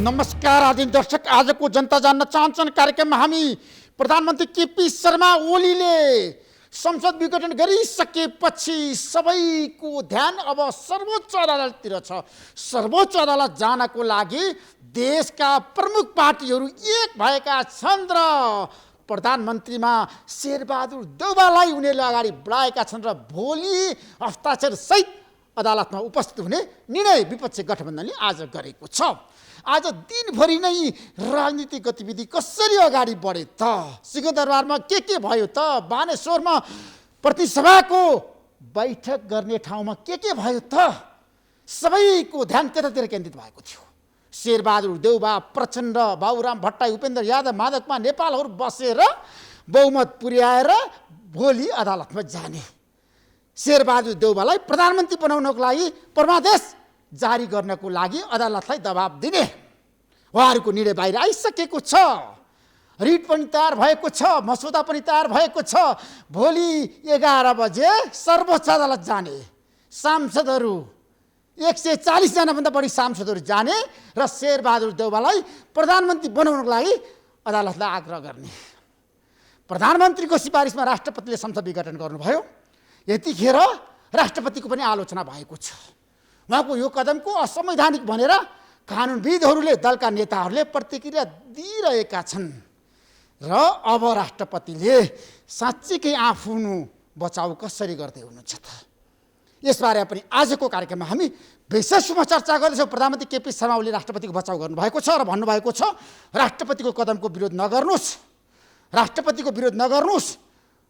नमस्कार आदरणीय दर्शक, आजको जनता जान्न चाहन्छन् कार्यक्रममा हामी प्रधानमन्त्री केपी शर्मा ओलीले संसद विघटन गरिसकेपछि सबैको ध्यान अब सर्वोच्च अदालततिर छ। सर्वोच्च अदालत जानको लागि देशका प्रमुख पार्टीहरू एक भएका छन् र प्रधानमन्त्रीमा शेरबहादुर देउवालाई उनीहरूले अगाडि बढाएका छन् र भोलि हस्ताक्षर सहित अदालतमा उपस्थित हुने निर्णय विपक्षी गठबन्धनले आज गरेको छ। आज दिनभरि नै राजनीतिक गतिविधि कसरी अगाडि बढे त, सिंहदरबारमा के भयो त, बानेश्वरमा प्रतिसभाको बैठक गर्ने ठाउँमा के भयो त, सबैको ध्यान त्यतातिर केन्द्रित भएको थियो। शेरबहादुर देउवा, प्रचण्ड, बाबुराम भट्टराई, उपेन्द्र यादव, माधवकुमार नेपालहरू बसेर बहुमत पुर्याएर भोलि अदालतमा जाने, शेरबहादुर देउवालाई प्रधानमन्त्री बनाउनको लागि परमादेश जारी गर्नको लागि अदालतलाई दबाब दिने उहाँहरूको निर्णय बाहिर आइसकेको छ। रिट पनि तयार भएको छ, मसौदा पनि तयार भएको छ। भोलि 11 बजे सर्वोच्च अदालत जाने, सांसदहरू 140 जनाभन्दा बढी सांसदहरू जाने र शेरबहादुर देउवालाई प्रधानमन्त्री बनाउनको लागि अदालतलाई आग्रह गर्ने। प्रधानमन्त्रीको सिफारिसमा राष्ट्रपतिले संसद विघटन गर्नुभयो। यतिखेर राष्ट्रपतिको पनि आलोचना भएको छ। उहाँको यो कदमको असंवैधानिक भनेर कानुनविदहरूले, दलका नेताहरूले प्रतिक्रिया दिइरहेका छन् र अब राष्ट्रपतिले साँच्चीकै आफ्नो बचाउ कसरी गर्दै हुनुहुन्छ त, यसबारे पनि आजको कार्यक्रममा हामी विशेषमा चर्चा गर्दैछौँ। प्रधानमन्त्री केपी शर्मा ओलीले राष्ट्रपतिको बचाउ गर्नुभएको छ र भन्नुभएको छ राष्ट्रपतिको कदमको विरोध नगर्नुहोस्, राष्ट्रपतिको विरोध नगर्नुहोस्।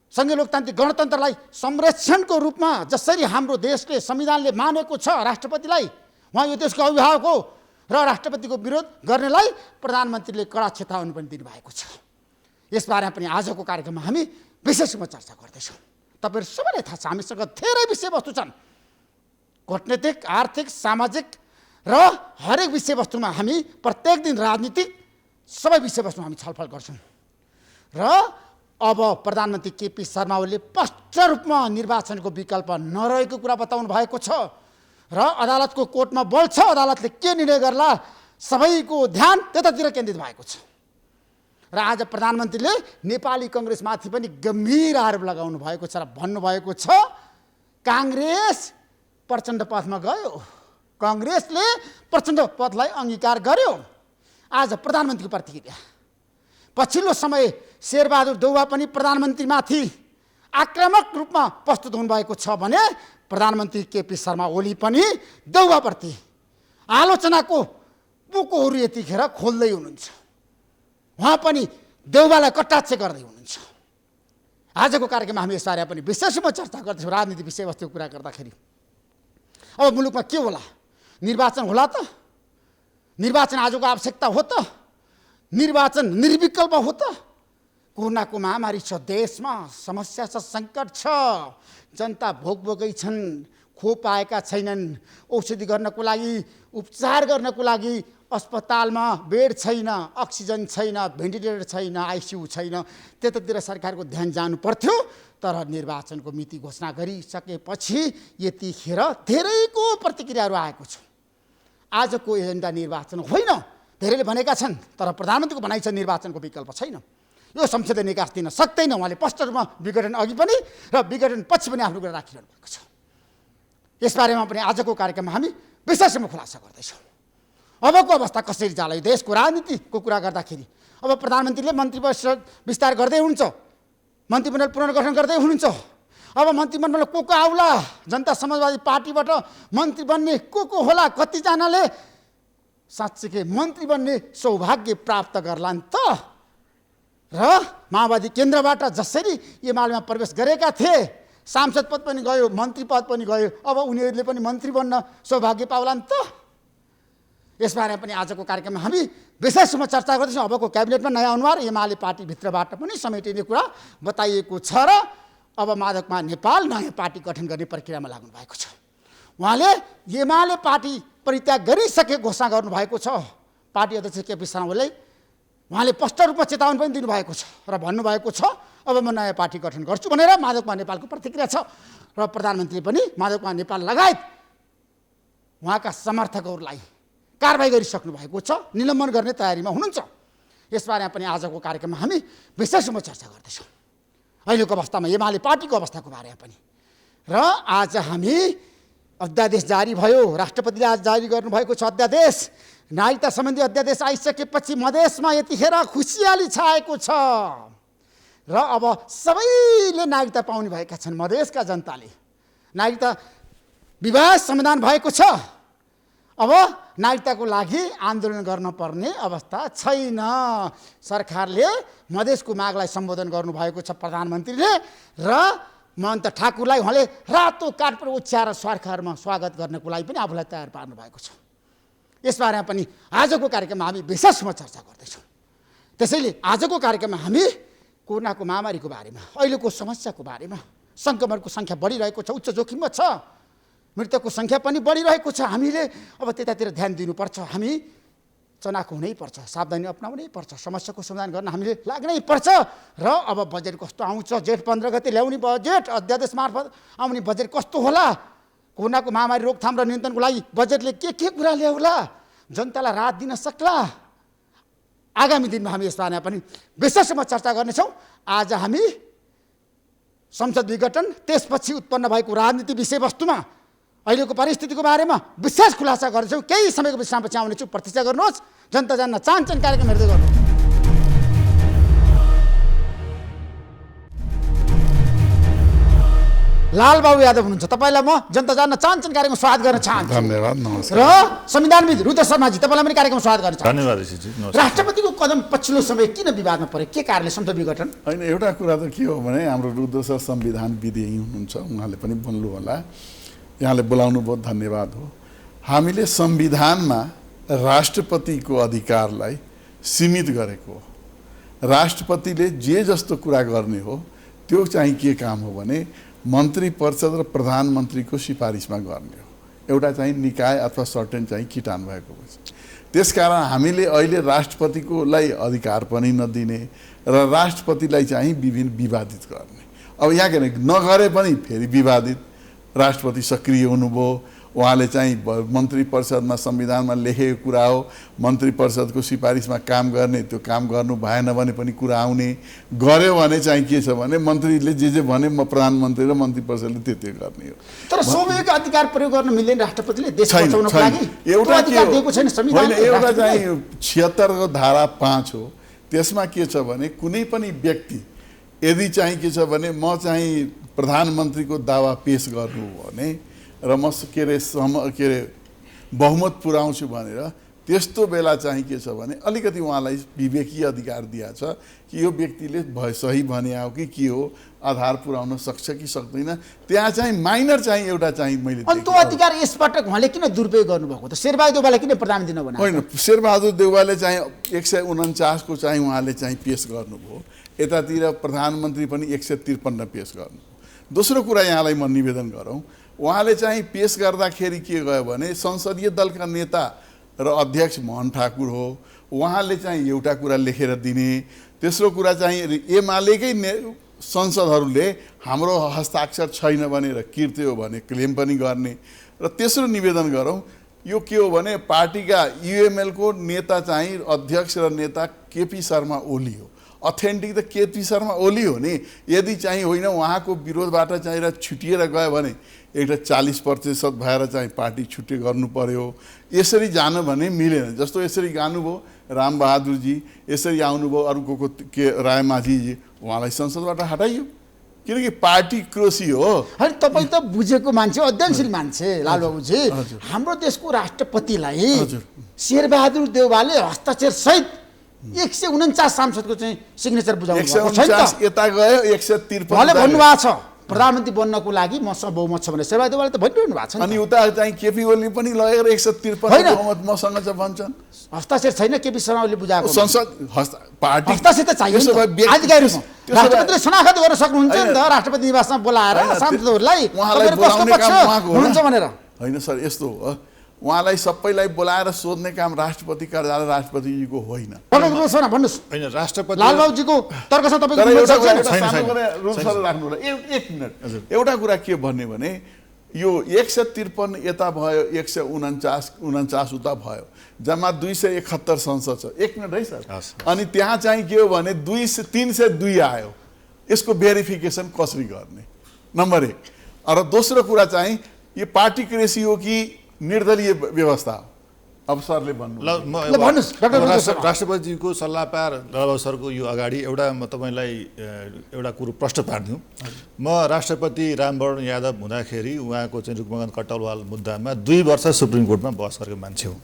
संघीय लोकतान्त्रिक गणतन्त्रलाई संरक्षणको रूपमा जसरी हाम्रो देशले संविधानले मानेको छ राष्ट्रपतिलाई, उहाँ यो देशको अभिभावक हो र राष्ट्रपतिको विरोध गर्नेलाई प्रधानमन्त्रीले कडा चेतावनी पनि दिनुभएको छ। यसबारे पनि आजको कार्यक्रममा हामी विशेषमा चर्चा गर्दैछौँ। तपाईँहरू सबैलाई थाहा छ हामीसँग धेरै विषयवस्तु छन्, कूटनीतिक, आर्थिक, सामाजिक र हरेक विषयवस्तुमा हामी प्रत्येक दिन राजनीतिक सबै विषयवस्तुमा हामी छलफल गर्छौँ। र अब प्रधानमन्त्री केपी शर्मा ओलीले स्पष्ट रूपमा निर्वाचनको विकल्प नरहेको कुरा बताउनु भएको छ र अदालतको कोर्टमा बल छ, अदालतले के निर्णय गर्ला सबैको ध्यान त्यतातिर केन्द्रित भएको छ। र आज प्रधानमन्त्रीले नेपाली कङ्ग्रेसमाथि पनि गम्भीर आरोप लगाउनु भएको छ र भन्नुभएको छ काङ्ग्रेस प्रचण्ड पथमा गयो, कङ्ग्रेसले प्रचण्ड पथलाई अङ्गीकार गर्यो। आज प्रधानमन्त्रीको प्रतिक्रिया, पछिल्लो समय शेरबहादुर देउवा पनि प्रधानमन्त्रीमाथि आक्रामक रूपमा प्रस्तुत हुनुभएको छ भने प्रधानमन्त्री केपी शर्मा ओली पनि देउवाप्रति आलोचनाको पोकोहरू यतिखेर खोल्दै हुनुहुन्छ। उहाँ पनि देउवालाई कटाक्ष गर्दै हुनुहुन्छ। आजको कार्यक्रममा हामी यसबारे पनि विशेषमा चर्चा गर्दैछौँ। राजनीति विषयवस्तुको कुरा गर्दाखेरि अब मुलुकमा के होला, निर्वाचन होला त, निर्वाचन आजको आवश्यकता हो त, निर्वाचन निर्विकल्प हो त, कोरोनाको महामारी छ, देशमा समस्या छ, सङ्कट छ, जनता भोकै छन्, खोप पाएका छैनन्, औषधि गर्नको लागि, उपचार गर्नको लागि अस्पतालमा बेड छैन, अक्सिजन छैन, भेन्टिलेटर छैन, आइसियु छैन। त्यतातिर सरकारको ध्यान जानु पर्थ्यो, तर निर्वाचनको मिति घोषणा गरिसकेपछि यतिखेर धेरैको प्रतिक्रियाहरू आएको छ। आजको एजेन्डा निर्वाचन होइन धेरैले भनेका छन्, तर प्रधानमन्त्रीको भनाइ छ निर्वाचनको विकल्प छैन, यो संसदीय निकास दिन सक्दैन। उहाँले स्पष्ट रूपमा विघटन अघि पनि र विघटन पछि पनि आफ्नो कुरा राखिरहनु भएको छ। यसबारेमा पनि आजको कार्यक्रममा हामी विशेषमा खुलासा गर्दैछौँ। अबको अवस्था कसरी जाला, यो देशको राजनीतिको कुरा गर्दाखेरि अब प्रधानमन्त्रीले मन्त्रीपरिषद विस्तार गर्दै हुनुहुन्छ, मन्त्रीमण्डल पुनर्गठन गर्दै हुनुहुन्छ। अब मन्त्रीमण्डल को आउला, जनता समाजवादी पार्टीबाट मन्त्री बन्ने को होला, कतिजनाले साँच्चीकै मन्त्री बन्ने सौभाग्य प्राप्त गर्लान् त। र माओवादी केन्द्रबाट जसरी एमालेमा प्रवेश गरेका थिए, सांसद पद पनि गयो, मन्त्री पद पनि गयो, अब उनीहरूले पनि मन्त्री बन्न सौभाग्य पाउलान् त। यसबारे पनि आजको कार्यक्रममा हामी विशेषमा चर्चा गर्दैछौँ। अबको क्याबिनेटमा नयाँ अनुहार एमाले पार्टीभित्रबाट पनि समेटिने कुरा बताइएको छ र अब माधवकुमार नेपाल नयाँ पार्टी गठन गर्ने प्रक्रियामा लाग्नु भएको छ। उहाँले एमाले पार्टी परित्याग गरिसके घोषणा गर्नुभएको छ। पार्टी अध्यक्ष केपी शर्मा ओलीले उहाँले स्पष्ट रूपमा चेतावनी पनि दिनुभएको छ र भन्नुभएको छ अब म नयाँ पार्टी गठन गर्छु भनेर। माधवकुमार नेपालको प्रतिक्रिया छ र प्रधानमन्त्रीले पनि माधवकुमार नेपाल लगायत उहाँका समर्थकहरूलाई कारबाही गरिसक्नु भएको छ, निलम्बन गर्ने तयारीमा हुनुहुन्छ। यसबारेमा पनि आजको कार्यक्रममा हामी विशेषमा चर्चा गर्दैछौँ। अहिलेको अवस्थामा एमाले पार्टीको अवस्थाको बारेमा पनि र आज हामी अध्यादेश जारी भयो, राष्ट्रपतिले आज जारी गर्नुभएको छ अध्यादेश। नागरिकता सम्बन्धी अध्यादेश आइसकेपछि मधेसमा यतिखेर खुसियाली छाएको छ र अब सबैले नागरिकता पाउने भएका छन्। मधेसका जनताले नागरिकता विवाह संविधान भएको छ। अब नागरिकताको लागि आन्दोलन गर्न पर्ने अवस्था छैन। सरकारले मधेसको मागलाई सम्बोधन गर्नुभएको छ प्रधानमन्त्रीले र महन्त ठाकुरलाई उहाँले रातो कार्पेट ओछ्याएर सरकारमा स्वागत गर्नको लागि पनि आफूलाई तयार पार्नु भएको छ। यसबारेमा पनि आजको कार्यक्रममा हामी विशेषमा चर्चा गर्दैछौँ। त्यसैले आजको कार्यक्रममा हामी कोरोनाको महामारीको बारेमा, अहिलेको समस्याको बारेमा, सङ्क्रमणको सङ्ख्या बढिरहेको छ, उच्च जोखिममा छ, मृतकको सङ्ख्या पनि बढिरहेको छ। हामीले अब त्यतातिर ध्यान दिनुपर्छ। हामी चनाखो हुनैपर्छ, सावधानी अपनाउनै पर्छ, समस्याको समाधान गर्न हामीले लाग्नै पर्छ। र अब बजेट कस्तो आउँछ, जेठ 15 गते ल्याउने बजेट, अध्यादेश मार्फत आउने बजेट कस्तो होला, कोरोनाको महामारी रोकथाम र नियन्त्रणको लागि बजेटले के कुरा ल्याउला, जनतालाई राहत दिन सक्ला। आगामी दिनमा हामी यसबारेमा पनि विशेषमा चर्चा गर्नेछौँ। आज हामी संसद विघटन, त्यसपछि उत्पन्न भएको राजनीति विषयवस्तुमा, अहिलेको परिस्थितिको बारेमा विशेष खुलासा गर्दैछौँ। केही समयको विश्रामपछि आउनेछु। प्रतीक्षा गर्नुहोस्। जनता जान्न चाहन्छन् कार्यक्रम हेर्दै गर्नुहोस्। लालबाबु यादव हुनुहुन्छ, तपाईँलाई म जनता जान्न चाहन्छन् कार्यक्रम स्वागत गर्न चाहन्छु। धन्यवाद, नमस्कार। र संविधानविद रुद्र शर्माजी, तपाईँलाई पनि कार्यक्रम स्वागत गर्न चाहन्छु। धन्यवाद ऋषिजी, नमस्कार। राष्ट्रपतिको कदम पछिल्लो समय किन विवादमा परे, के कारणले संसद विघटन? होइन, एउटा कुरा त के हो भने हाम्रो रुद्र सर संविधानविद यहीँ हुनुहुन्छ, उहाँले पनि बोल्नु होला। यहाँले बोलाउनु बहुत धन्यवाद हो। हामीले संविधानमा राष्ट्रपतिको अधिकारलाई सीमित गरेको हो। राष्ट्रपतिले जे जस्तो कुरा गर्ने हो त्यो चाहिँ के काम हो भने मन्त्री परिषद र प्रधानमन्त्रीको सिफारिसमा गर्ने हो। एउटा चाहिँ निकाय अथवा सर्टेन चाहिँ किटान भएको हुन्छ। त्यसकारण हामीले अहिले राष्ट्रपतिकोलाई अधिकार पनि नदिने र राष्ट्रपतिलाई चाहिँ विभिन्न विवादित गर्ने। अब यहाँ के नगरे पनि फेरि विवादित। राष्ट्रपति सक्रिय हुनुभयो, उहाँले चाहिँ मन्त्री परिषदमा संविधानमा लेखेको कुरा हो, मन्त्री परिषदको सिफारिसमा काम गर्ने, त्यो काम गर्नु भएन भने पनि कुरा आउने, गर्यो भने चाहिँ के छ भने मन्त्रीले जे भने म प्रधानमन्त्री र मन्त्री परिषदले त्यति गर्ने हो। तर स्वाभाविक अधिकार प्रयोग गर्न मिल्दैन राष्ट्रपतिले देश छैन, बचाउनको छैन। लागि। एउटा के हो, दिएको छैन संविधान। होइन, एउटा चाहिँ 76 को धारा 5 हो। त्यसमा के छ भने कुनै पनि व्यक्ति यदि चाहिँ के छ भने म चाहिँ प्रधानमन्त्रीको दावा पेश गर्नु भने र म के अरे बहुमत पुर्याउँछु भनेर त्यस्तो बेला चाहिँ के छ भने अलिकति उहाँलाई विवेकीय अधिकार दिएको छ कि यो व्यक्तिले सही भने हो कि के हो, आधार पुर्याउन सक्छ कि सक्दैन। त्यहाँ चाहिँ माइनर चाहिँ एउटा चाहिँ मैले अनि त्यो अधिकार यसपटक उहाँले किन दुरुपयोग गर्नुभएको त? शेरबहादुर देउवाले किन प्रधानमन्त्री नबनाएको? होइन, शेरबहादुर देउवाले चाहिँ 149 को चाहिँ उहाँले चाहिँ पेश गर्नुभयो। यतातिर प्रधानमन्त्री पनि 153 पेश गर्नु। दोस्रो कुरा यहाँलाई म निवेदन गरौँ, उहाँले चाहिँ पेश गर्दाखेरि के गयो भने संसदीय दलका नेता र अध्यक्ष मोहन ठाकुर हो, उहाँले चाहिँ एउटा कुरा लेखेर दिने। तेस्रो कुरा चाहिँ एमालेकै संसदहरूले हाम्रो हस्ताक्षर छैन भनेर किर्त्यो भने क्लेम पनि गर्ने। र तेस्रो निवेदन गरौँ, यो के हो भने पार्टीका युएमएलको नेता चाहिँ अध्यक्ष र नेता केपी शर्मा ओली हो। अथेन्टिक त केपी शर्मा ओली हो नि। यदि चाहिँ होइन उहाँको विरोधबाट चाहिँ छुटिएर गयो भने एउटा 40% भएर चाहिँ पार्टी छुट्टी गर्नु पर्यो। यसरी जानु भने मिलेन। जस्तो यसरी जानुभयो रामबहादुरजी, यसरी आउनुभयो अरू को के रायमाझीजी, उहाँलाई संसदबाट हटाइयो किनकि पार्टी क्रोसी हो। होइन, तपाईँ त बुझेको मान्छे, अध्ययनशील मान्छे लालबाबुजी। हाम्रो देशको राष्ट्रपतिलाई शेरबहादुर देउवाले हस्ताक्षर सहित 149 सांसदको चाहिँ सिग्नेचर बुझाउनु भएको छ नि त। यता गयो 153 उहाँले भन्नुभएको छ प्रधानमन्त्री बन्नको लागि मसँग बहुमत छ भनेर। शेरबहादुर देउवाले त भनिरहनु भएको छ नि। अनि उता चाहिँ केपी ओली पनि लगेर 153 बहुमत मसँग छ भन्छन्। हस्ताक्षर छैन केपी शर्मा ओलीले बुझाएको। संसद पार्टी हस्ताक्षर त चाहियो नि त। आधिकारिक राष्ट्रपतिले शनाखत गर्न सक्नुहुन्छ नि त राष्ट्रपति निवासमा बोलाएर सांसदहरूलाई हुनुहुन्छ भनेर। होइन सर, यस्तो हो, उहाँलाई सबैलाई बोलाएर सोध्ने काम राष्ट्रपति कार्यालय राष्ट्रपतिजीको होइन। भन्नुहोस्। होइन, राष्ट्रपति लालबाबुजीको तर्कसँग तपाईँको राख्नु। एक मिनट, एउटा कुरा के भन्ने भने यो 153 यता भयो, 149 उता भयो, जम्मा 271 संसद छ। 1 मिनट है सर। अनि त्यहाँ चाहिँ के हो भने 302 आयो, यसको भेरिफिकेसन कसरी गर्ने, नम्बर 1। र दोस्रो कुरा चाहिँ यो पार्टिक्रेसी हो कि निर्दलीय व्यवस्था हो? अब सरले भन्नु। राष्ट्रपतिजीको सल्लाह पार ललबाबु सरको यो अगाडि एउटा म तपाईँलाई एउटा कुरो प्रश्न पार्दिउँ। म राष्ट्रपति रामवरण यादव हुँदाखेरि उहाँको चाहिँ रुकमगन कटवाल मुद्दामा 2 वर्ष सुप्रिम कोर्टमा बहस गरेको मान्छे हो।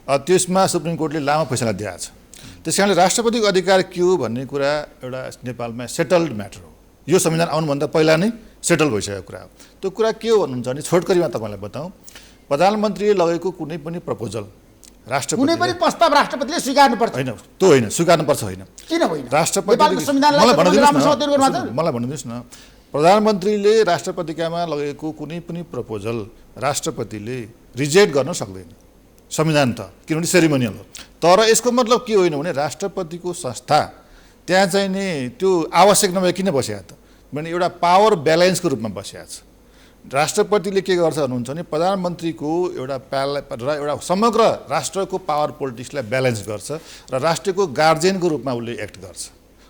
त्यसमा सुप्रिम कोर्टले लामो फैसला दिएको छ। त्यस कारणले राष्ट्रपतिको अधिकार के हो भन्ने कुरा एउटा नेपालमा सेटल्ड म्याटर हो। यो संविधान आउनुभन्दा पहिला नै सेटल भइसकेको कुरा हो। त्यो कुरा के हो भन्नुहुन्छ भने छोटकरीमा तपाईँलाई बताऊँ, प्रधानमन्त्रीले लगेको कुनै पनि प्रपोजल राष्ट्रपति कुनै पनि प्रस्ताव राष्ट्रपतिले स्वीकार्नुपर्छ होइन, त्यो होइन, स्वीकार्नुपर्छ होइन। किन होइन? राष्ट्रपतिले मलाई भनिदिनुहोस् न, प्रधानमन्त्रीले राष्ट्रपतिकामा लगेको कुनै पनि प्रपोजल राष्ट्रपतिले रिजेक्ट गर्न सक्दैन, संविधान त, किनभने सेरिमोनियल हो। तर यसको मतलब के होइन भने राष्ट्रपतिको संस्था त्यहाँ चाहिँ नि त्यो आवश्यक नभए किन बसेको त भने एउटा पावर ब्यालेन्सको रूपमा बसेको छ। राष्ट्रपतिले के गर्छ भन्नुहुन्छ भने प्रधानमन्त्रीको एउटा समग्र राष्ट्रको पावर पोलिटिक्सलाई ब्यालेन्स गर्छ र राष्ट्रको गार्जियनको रूपमा उसले एक्ट गर्छ।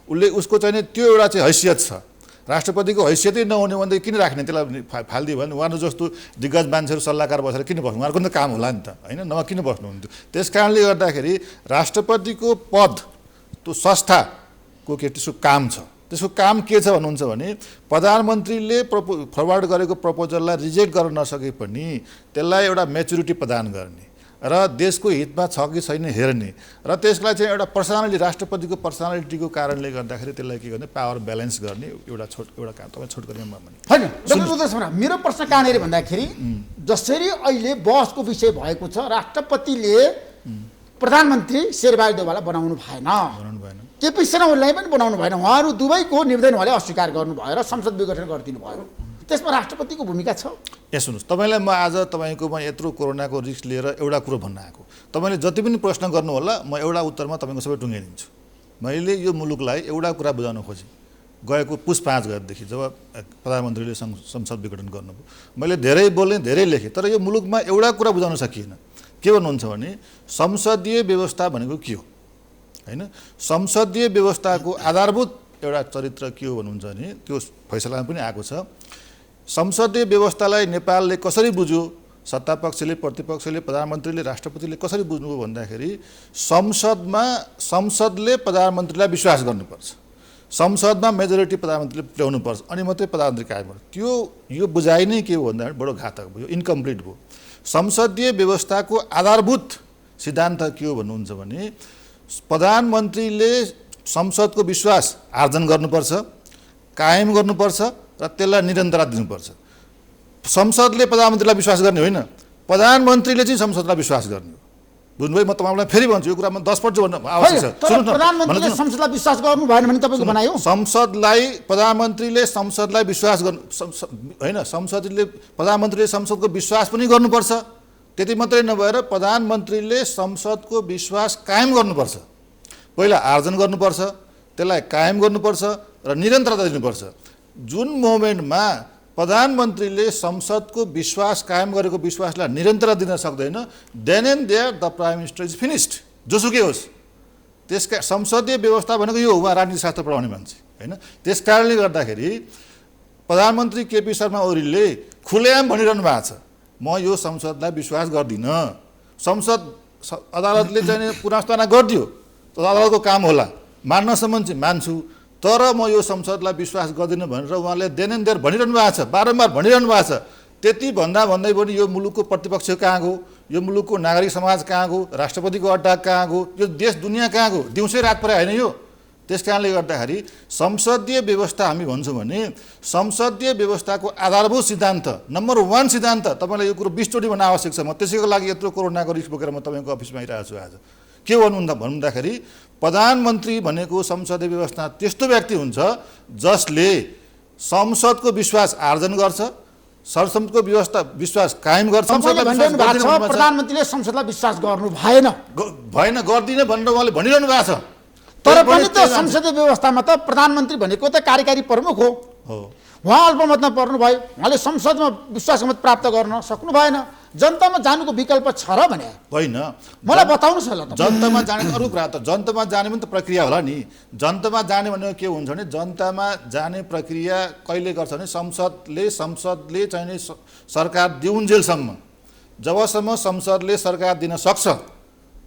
उसको चाहिँ त्यो एउटा चाहिँ हैसियत छ। राष्ट्रपतिको हैसियतै नहुने भने किन राख्ने, त्यसलाई फालिदियो भने उहाँहरू जस्तो दिग्गज मान्छेहरू सल्लाहकार बसेर किन बस्नु, उहाँहरूको त काम होला नि त होइन, नभए किन बस्नुहुन्थ्यो। त्यस कारणले गर्दाखेरि राष्ट्रपतिको पद त्यो संस्थाको त्यसको काम छ। त्यसको काम के छ भन्नुहुन्छ भने प्रधानमन्त्रीले फरवर्ड गरेको प्रपोजललाई रिजेक्ट गर्न नसके पनि त्यसलाई एउटा मेच्युरिटी प्रदान गर्ने र देशको हितमा छ कि छैन हेर्ने र त्यसलाई चाहिँ एउटा पर्सनालिटी, राष्ट्रपतिको पर्सनालिटीको कारणले गर्दाखेरि त्यसलाई के गर्ने, पावर ब्यालेन्स गर्ने एउटा काम। तपाईँ छोटकरीमा होइन मेरो प्रश्न कहाँनिर भन्दाखेरि जसरी अहिले बहसको विषय भएको छ, राष्ट्रपतिले प्रधानमन्त्री शेरबहादुर देउवालाई बनाउनु भएन, केपी शर्मा ओलीलाई पनि बनाउनु भएन, उहाँहरू दुवैको निर्णय उहाँले अस्वीकार गर्नुभयो र संसद विघटन गरिदिनु भयो। त्यसमा राष्ट्रपतिको भूमिका छ? सुन्नुहोस्, तपाईँलाई म आज तपाईँकोमा यत्रो कोरोनाको रिस्क लिएर एउटा कुरो भन्न आएको। तपाईँले जति पनि प्रश्न गर्नु होला म एउटा उत्तरमा तपाईँको सबै टुङ्गाइदिन्छु। मैले यो मुलुकलाई एउटा कुरा बुझाउन खोजेँ गएको पुस 5 गतेदेखि जब प्रधानमन्त्रीले संसद विघटन गर्नुभयो। मैले धेरै बोलेँ, धेरै लेखेँ, तर यो मुलुकमा एउटा कुरा बुझाउन सकिएन। के भन्नुहुन्छ भने संसदीय व्यवस्था भनेको के हो होइन, संसदीय व्यवस्थाको आधारभूत एउटा चरित्र के हो भन्नुहुन्छ भने त्यो फैसलामा पनि आएको छ। संसदीय व्यवस्थालाई नेपालले कसरी बुझ्यो, सत्तापक्षले, प्रतिपक्षले, प्रधानमन्त्रीले, राष्ट्रपतिले कसरी बुझ्नुभयो भन्दाखेरि संसदले प्रधानमन्त्रीलाई विश्वास गर्नुपर्छ, संसदमा मेजोरिटी प्रधानमन्त्रीले ल्याउनुपर्छ, अनि मात्रै प्रधानमन्त्री कायम गर्छ। यो बुझाइ नै के हो भन्दाखेरि बडो घातक भयो, इन्कम्प्लिट भयो। संसदीय व्यवस्थाको आधारभूत सिद्धान्त के हो भन्नुहुन्छ भने प्रधानमन्त्रीले संसदको विश्वास आर्जन गर्नुपर्छ, कायम गर्नुपर्छ र त्यसलाई निरन्तरता दिनुपर्छ। संसदले प्रधानमन्त्रीलाई विश्वास गर्ने होइन, प्रधानमन्त्रीले चाहिँ संसदलाई विश्वास गर्ने हो। बुझ्नुभयो? म तपाईँलाई फेरि भन्छु, यो कुरा म 10 पल्ट भन्न आवश्यक छ। प्रधानमन्त्रीले संसदलाई विश्वास गर्नु भएन भने तपाईँको बनायो? प्रधानमन्त्रीले संसदलाई विश्वास गर्नु होइन, प्रधानमन्त्रीले संसदको विश्वास पनि गर्नुपर्छ। त्यति मात्रै नभएर प्रधानमन्त्रीले संसदको विश्वास कायम गर्नुपर्छ, पहिला आर्जन गर्नुपर्छ, त्यसलाई कायम गर्नुपर्छ र निरन्तरता दिनुपर्छ। जुन मोमेन्टमा प्रधानमन्त्रीले संसदको विश्वास कायम गरेको विश्वासलाई निरन्तरता दिन सक्दैन, then and there the prime minister is finished, जोसुकै होस्। त्यसका संसदीय व्यवस्था भनेको यो हो, उहाँ राजनीतिशास्त्र पढाउने मान्छे होइन। त्यस कारणले गर्दाखेरि प्रधानमन्त्री केपी शर्मा ओलीले खुलेआम भनिरहनु भएको छ म यो संसदलाई विश्वास गर्दिनँ। संसद अदालतले चाहिँ पुनर्स्थापना गरिदियो, अदालतको काम होला, मान्नसम्म चाहिँ मान्छु, तर म यो संसदलाई विश्वास गर्दिनँ भनेर उहाँले देन एन्ड देयर भनिरहनु भएको छ, बारम्बार भनिरहनु भएको छ। त्यति भन्दै पनि यो मुलुकको प्रतिपक्ष कहाँ गयो, यो मुलुकको नागरिक समाज कहाँ गयो, राष्ट्रपतिको अड्डा कहाँ गयो, यो देश दुनियाँ कहाँ गयो? दिउँसै रात परे होइन यो। त्यस कारणले गर्दाखेरि संसदीय व्यवस्था हामी भन्छौँ भने संसदीय व्यवस्थाको आधारभूत सिद्धान्त नम्बर 1 सिद्धान्त, तपाईँलाई यो कुरो 20 चोटि भन्न आवश्यक छ। म त्यसैको लागि यत्रो कोरोनाको रिस्क बोकेर म तपाईँको अफिसमा आइरहेको छु आज। के भन्दाखेरि प्रधानमन्त्री भनेको संसदीय व्यवस्था त्यस्तो व्यक्ति हुन्छ जसले संसदको विश्वास आर्जन गर्छ, संसदको विश्वास कायम गर्छ। प्रधानमन्त्रीले संसदलाई विश्वास गर्नु भएन गर्दिनँ भनेर उहाँले भनिरहनु भएको छ। तर पनि त संसदीय व्यवस्थामा त प्रधानमन्त्री भनेको त कार्यकारी प्रमुख हो, उहाँ अल्पमतमा पर्नुभयो, उहाँले संसदमा विश्वासको मत प्राप्त गर्न सक्नु भएन। जनतामा जानुको विकल्प छ र भने होइन, मलाई बताउनुहोस् होला त। जनतामा जाने अरू कुरा त, जनतामा जाने पनि त प्रक्रिया होला नि। जनतामा जाने भनेको के हुन्छ भने, जनतामा जाने प्रक्रिया कहिले गर्छ भने संसदले चाहिने सरकार दिउन्जेलसम्म, जबसम्म संसदले सरकार दिन सक्छ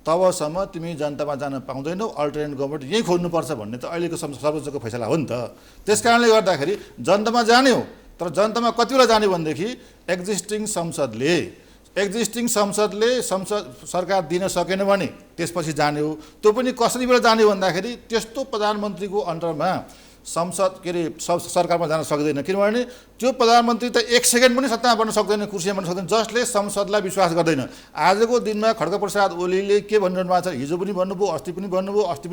तबसम्म तिमी जनतामा जान पाउँदैनौ, अल्टरनेट गभर्मेन्ट यहीँ खोज्नुपर्छ भन्ने त अहिलेको सर्वोच्चको फैसला हो नि त। त्यस कारणले गर्दाखेरि जनतामा जाने हो, तर जनतामा कति बेला जाने भनेदेखि एक्जिस्टिङ संसदले सरकार दिन सकेन भने त्यसपछि जाने हो। त्यो पनि कसरी बेला जाने भन्दाखेरि त्यस्तो प्रधानमन्त्रीको अन्डरमा सरकारमा जान सक्दैन, किनभने त्यो प्रधानमन्त्री त 1 सेकेन्ड पनि सत्तामा बन्न सक्दैन, कुर्सीमा बन्न सक्दैन, जसले संसदलाई विश्वास गर्दैन। आजको दिनमा खड्गप्रसाद ओलीले के भनिरहनु भएको छ, हिजो पनि भन्नुभयो, अस्ति पनि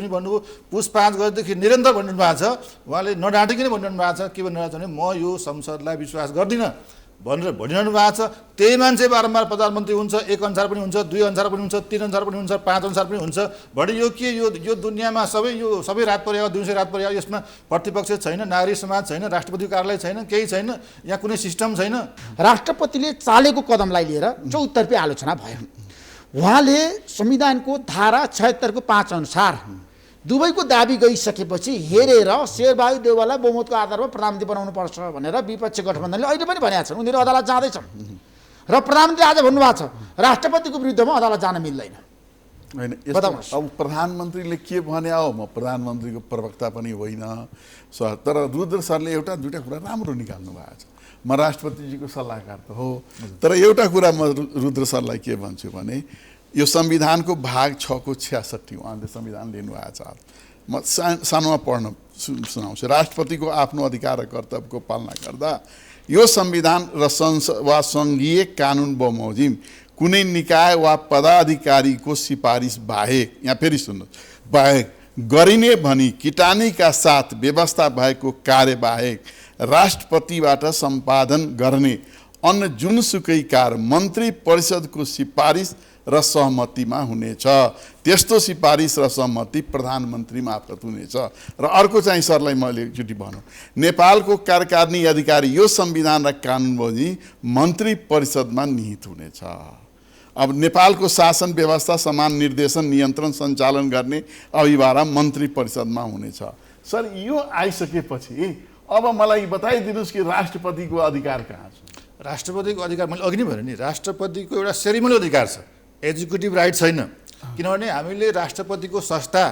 भन्नुभयो, पुस 5 गतेदेखि निरन्तर भनिरहनु भएको छ। उहाँले नडाँटिकन भनिरहनु भएको छ, के भनिरहेको छ भने म यो संसदलाई विश्वास गर्दिनँ भनेर भनिरहनु भएको छ। त्यही मान्छे बारम्बार प्रधानमन्त्री हुन्छ, 1 अनुसार पनि हुन्छ, 2 अनुसार पनि हुन्छ, 3 अनुसार पनि हुन्छ, 5 अनुसार पनि हुन्छ भने यो के, यो दुनियाँमा सबै रात पर्यायो, दिउँसै रात पर्यायो, यसमा प्रतिपक्ष छैन, नागरिक समाज छैन, राष्ट्रपति कार्यालय छैन, केही छैन, यहाँ कुनै सिस्टम छैन। राष्ट्रपतिले चालेको कदमलाई लिएर चौतर्फी आलोचना भयो। उहाँले संविधानको धारा 76 को 5 अनुसार दुबईको दाबी गइसकेपछि हेरेर शेरबहादुर देउवालाई बहुमतको आधारमा प्रधानमन्त्री बनाउनु पर्छ भनेर विपक्षी गठबन्धनले अहिले पनि भनेका छन्। उनीहरू अदालत जाँदैछन् र प्रधानमन्त्री आज भन्नुभएको छ राष्ट्रपतिको विरुद्धमा अदालत जान मिल्दैन। होइन, अब प्रधानमन्त्रीले के भने हो, म प्रधानमन्त्रीको प्रवक्ता पनि होइन सर, तर रुद्र सरले एउटा दुईटा कुरा राम्रो निकाल्नु भएको छ। म राष्ट्रपतिजीको सल्लाहकार त हो, तर एउटा कुरा म रुद्र सरलाई के भन्छु भने यो संविधानको भाग 6 को 66 उहाँले संविधान लिनुभएको छ। म सानोमा पढ्न सुनाउँछु। राष्ट्रपतिको आफ्नो अधिकार र कर्तव्यको पालना गर्दा यो संविधान र सङ्घीय कानुन बमोजिम कुनै निकाय वा पदाधिकारीको सिफारिस बाहेक, यहाँ फेरि सुन्नुहोस्, बाहेक गरिने भनी किटानीका साथ व्यवस्था भएको कार्यबाहेक राष्ट्रपतिबाट सम्पादन गर्ने अन्य जुनसुकै कार्य मन्त्री परिषदको सिफारिस र सहमतिमा हुनेछ। त्यस्तो सिफारिस र सहमति प्रधानमन्त्री मार्फत हुनेछ। र अर्को चाहिँ सरलाई मैले एकचोटि भनौँ, नेपालको कार्यकारिणी अधिकारी यो संविधान र कानुन बमोजिम मन्त्री परिषदमा निहित हुनेछ। अब नेपालको शासन व्यवस्था समान निर्देशन नियन्त्रण सञ्चालन गर्ने अभिभारा मन्त्री परिषदमा हुनेछ। सर यो आइसकेपछि अब मलाई बताइदिनुहोस् कि राष्ट्रपतिको अधिकार कहाँ छ? राष्ट्रपतिको अधिकार मैले अघि नै भने नि, राष्ट्रपतिको एउटा सेरिमोनियल अधिकार छ, एक्जिक्युटिभ राइट छैन। किनभने हामीले राष्ट्रपतिको संस्था,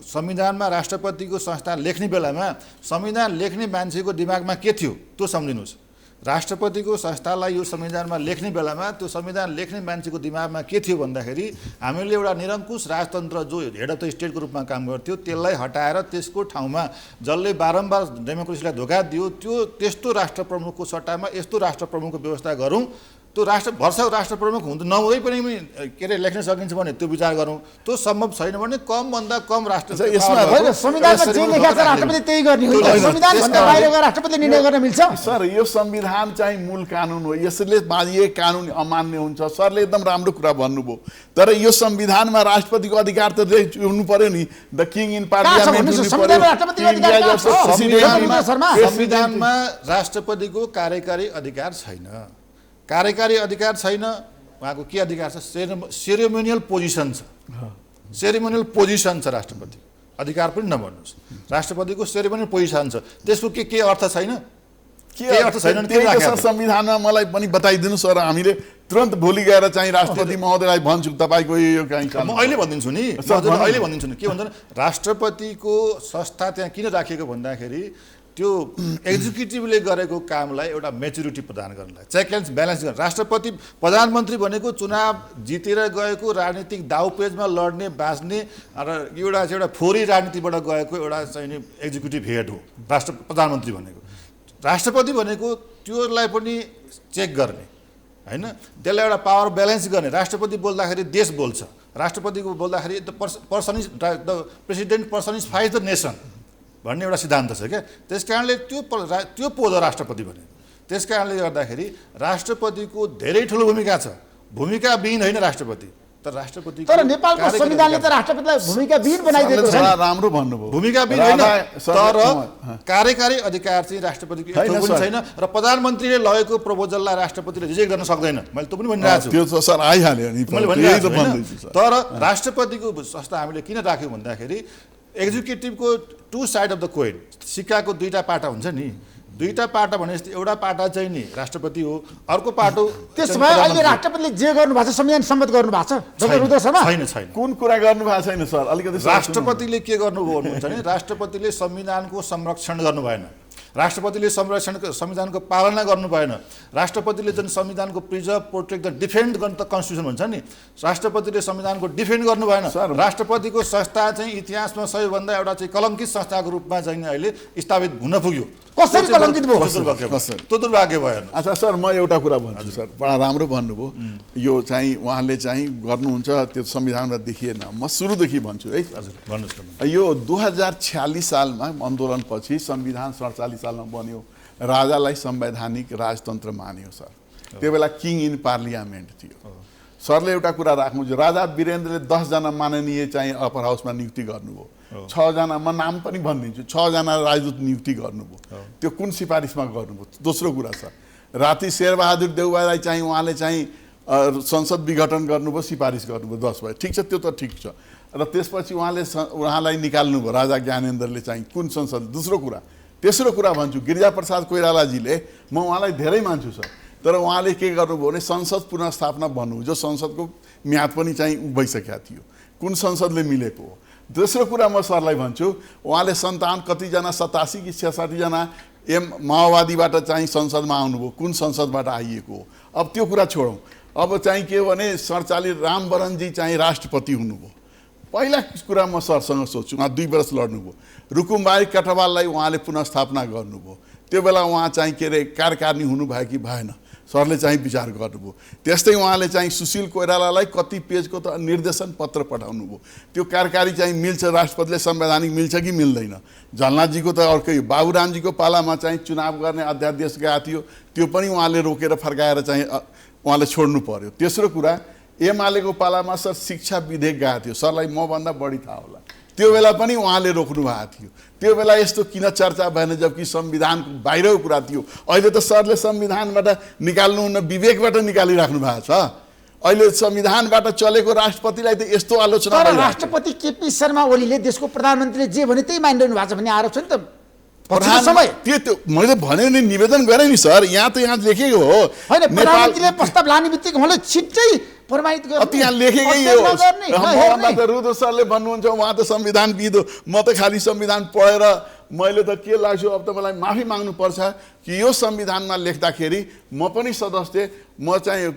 संविधानमा राष्ट्रपतिको संस्था लेख्ने बेलामा संविधान लेख्ने मान्छेको दिमागमा के थियो त्यो सम्झिनुहोस्। राष्ट्रपतिको संस्थालाई यो संविधानमा लेख्ने बेलामा त्यो संविधान लेख्ने मान्छेको दिमागमा के थियो भन्दाखेरि हामीले एउटा निरङ्कुश राजतन्त्र जो हेड अफ द स्टेटको रूपमा काम गर्थ्यो त्यसलाई हटाएर त्यसको ठाउँमा जसले बारम्बार डेमोक्रेसीलाई धोका दियो त्यस्तो राष्ट्र प्रमुखको सट्टामा यस्तो राष्ट्र प्रमुखको व्यवस्था गरौँ। त्यो भर्खर राष्ट्र प्रमुख नहुँदै पनि के अरे लेख्न सकिन्छ भने त्यो विचार गरौँ। त्यो सम्भव छैन भने कमभन्दा कम राष्ट्र संविधानमा जे लेखेको छ राष्ट्रपति त्यही गर्ने हो। संविधानभन्दा बाहिर गएर राष्ट्रपतिले निर्णय गर्न मिल्छ? सर यो संविधान चाहिँ मूल कानुन हो, यसले बाँधिए कानुन अमान्य हुन्छ। सरले एकदम राम्रो कुरा भन्नुभयो, तर यो संविधानमा राष्ट्रपतिको अधिकार त हुनु पर्यो नि। द किङ इन पार्लियामेन्ट हुनु पर्यो। संविधानमा राष्ट्रपतिको कार्यकारी अधिकार छैन। कार्यकारी अधिकार छैन, उहाँको के अधिकार छ? सेरेमोनियल पोजिसन छ। सेरेमोनियल पोजिसन छ राष्ट्रपति, अधिकार पनि नभन्नुहोस्। राष्ट्रपतिको सेरेमोनियल पोजिसन छ, त्यसको के अर्थ छैन? के अर्थ छैन? संविधानमा मलाई पनि बताइदिनुहोस् र हामीले तुरन्त भोलि गएर चाहिँ राष्ट्रपति महोदयलाई भन्छु तपाईँको यो कहीँ। म अहिले भनिदिन्छु नि, अहिले भनिदिन्छु नि। के भन्छ राष्ट्रपतिको संस्था त्यहाँ किन राखिएको भन्दाखेरि त्यो एक्जिक्युटिभले गरेको कामलाई एउटा मेच्युरिटी प्रदान गर्नलाई, चेक एन्ड ब्यालेन्स गर्न। राष्ट्रपति प्रधानमन्त्री भनेको चुनाव जितेर गएको राजनीतिक दाउपेचमा लड्ने बाँच्ने र एउटा फोरी राजनीतिबाट गएको एउटा चाहिँ एक्जिक्युटिभ हेड हो प्रधानमन्त्री भनेको। राष्ट्रपति भनेको त्योलाई पनि चेक गर्ने होइन, त्यसलाई एउटा पावर ब्यालेन्स गर्ने। राष्ट्रपति बोल्दाखेरि देश बोल्छ, राष्ट्रपतिको बोल्दाखेरि द प्रेसिडेन्ट पर्सनिफाइज द नेसन भन्ने एउटा सिद्धान्त छ क्या। त्यस कारणले त्यो पद राष्ट्रपति भने। त्यस कारणले गर्दाखेरि राष्ट्रपतिको धेरै ठुलो भूमिका छ। भूमिका विहीन होइन राष्ट्रपति, तर राष्ट्रपति तर नेपालको संविधानले त राष्ट्रपतिलाई भूमिकाविहीन बनाइदिएको छ बडा राम्रो भन्नुभयो भूमिकाविहीन होइन तर कार्यकारी अधिकार चाहिँ राष्ट्रपतिको एक पनि छैन र प्रधानमन्त्रीले लगेको प्रपोजललाई राष्ट्रपतिले रिजेक्ट गर्न सक्दैन मैले त पनि भनिरहेको छु त्यो त सर आइहाल्यो नि मैले त्यही त भनिरहेको छु भन्दैछु होइन? सर तर राष्ट्रपतिको संस्था हामीले किन राख्यौँ भन्दाखेरि एक्जिक्युटिभको two side of the coin सिक्काको दुईटा पाटा हुन्छ नि दुईटा पाटा भनेपछि एउटा पाटा चाहिँ नि राष्ट्रपति हो अर्को पाटो त्यसो भए अहिले राष्ट्रपतिले जे गर्नु भएको छ संविधान सम्मत गर्नु भएको छ डाक्टर रुद्र शर्मा छैन छैन कुन कुरा गर्नु भएको छैन सर अलिकति राष्ट्रपतिले के गर्नुभयो भन्नुहुन्छ भने राष्ट्रपतिले संविधानको संरक्षण गर्नु भएन राष्ट्रपतिले संविधानको पालना गर्नु भएन राष्ट्रपतिले जुन संविधानको प्रिजर्भ प्रोटेक्ट द डिफेन्ड गर्न त कन्स्टिट्युसन भन्छ नि राष्ट्रपतिले संविधानको डिफेन्ड गर्नु भएन राष्ट्रपतिको संस्था चाहिँ इतिहासमा सबैभन्दा एउटा चाहिँ कलङ्कित संस्थाको रूपमा चाहिँ अहिले स्थापित हुन पुग्यो कसरी कलङ्कित भयो त्यो दुर्भाग्य भयो अच्छा सर म एउटा कुरा भन्छु सर बडा राम्रो भन्नुभयो यो चाहिँ उहाँले चाहिँ गर्नुहुन्छ त्यो संविधानमा देखिएन म सुरुदेखि भन्छु है हजुर भन्नुहोस् न यो 2046 सालमा आन्दोलनपछि संविधान 47 सालमा बन्यो राजालाई संवैधानिक राजतन्त्र मान्यो सर त्यो बेला किङ इन पार्लियामेन्ट थियो सरले एउटा कुरा राख्नुहुन्छ राजा वीरेन्द्रले 10 जना माननीय चाहिँ अप्पर हाउसमा नियुक्ति गर्नुभयो 6 जना म नाम पनि भनिदिन्छु 6 जना राजदूत नियुक्ति गर्नुभयो त्यो कुन सिफारिसमा गर्नुभयो दोस्रो कुरा सर राति शेरबहादुर देउवालाई चाहिँ उहाँले चाहिँ संसद विघटन गर्नुभयो सिफारिस गर्नुभयो 10 भयो ठिक छ त्यो त ठिक छ र त्यसपछि उहाँलाई निकाल्नुभयो राजा ज्ञानेन्द्रले चाहिँ कुन संसद दोस्रो कुरा तेस्रो कुरा भन्छु गिरिजाप्रसाद कोइरालाजीले म उहाँलाई धेरै मान्छु सर तर उहाँले के गर्नुभयो भने संसद पुनर्स्थापना भन्नुभयो जो संसदको म्याद पनि चाहिँ भइसकेको थियो कुन संसदले मिलेको हो दोस्रो कुरा म सरलाई भन्छु उहाँले सन्तान कतिजना 87 कि 66 जना माओवादीबाट चाहिँ संसदमा आउनुभयो कुन संसदबाट आइएको हो अब त्यो कुरा छोडौँ अब चाहिँ के भने 47 रामवरणजी चाहिँ राष्ट्रपति हुनुभयो पहिला कुरा म सरसँग सोध्छु उहाँ 2 वर्ष लड्नुभयो रुकुमबाई कटवाललाई उहाँले पुनर्स्थापना गर्नुभयो त्यो बेला उहाँ चाहिँ के अरे कार्यकारिणी हुनुभयो कि भएन सरले चाहिँ विचार गर्नुभयो त्यस्तै उहाँले चाहिँ सुशील कोइरालालाई कति पेजको त निर्देशन पत्र पठाउनु भयो त्यो कार्यकारी चाहिँ मिल्छ राष्ट्रपतिले संवैधानिक मिल्छ कि मिल्दैन झलनाथजीको त अर्कै बाबुरामजीको पालामा चाहिँ चुनाव गर्ने अध्यादेश गएको थियो त्यो पनि उहाँले रोकेर फर्काएर चाहिँ उहाँले छोड्नु पर्यो तेस्रो कुरा एमालेको पालामा सर शिक्षा विधेयक गएको थियो सरलाई मभन्दा बढी थाहा होला त्यो बेला पनि उहाँले रोक्नु भएको थियो त्यो बेला यस्तो किन चर्चा भएन जबकि संविधानको बाहिरको कुरा थियो अहिले त सरले संविधानबाट निकाल्नुहुन्न विवेकबाट निकालिराख्नु भएको छ अहिले संविधानबाट चलेको राष्ट्रपतिलाई त यस्तो आलोचना तर राष्ट्रपति केपी शर्मा ओलीले देशको प्रधानमन्त्रीले जे भने त्यही मानिरहनु भएको छ भन्ने आरोप छ नि त त्यो मैले भने नि निवेदन गरेँ नि सर यहाँ लेखेको हो होइन प्रधानमन्त्रीले प्रस्ताव लाने बित्तिकै उहाँले छिट्टै प्रमाणित गर्नु यहाँ लेखेकै हो रुद्र सरले भन्नुहुन्छ उहाँ त संविधानविद हो म त खालि संविधान पढेर मैले त के लाग्छु अब त मलाई माफी माग्नुपर्छ कि यो संविधानमा लेख्दाखेरि म पनि सदस्य म चाहिँ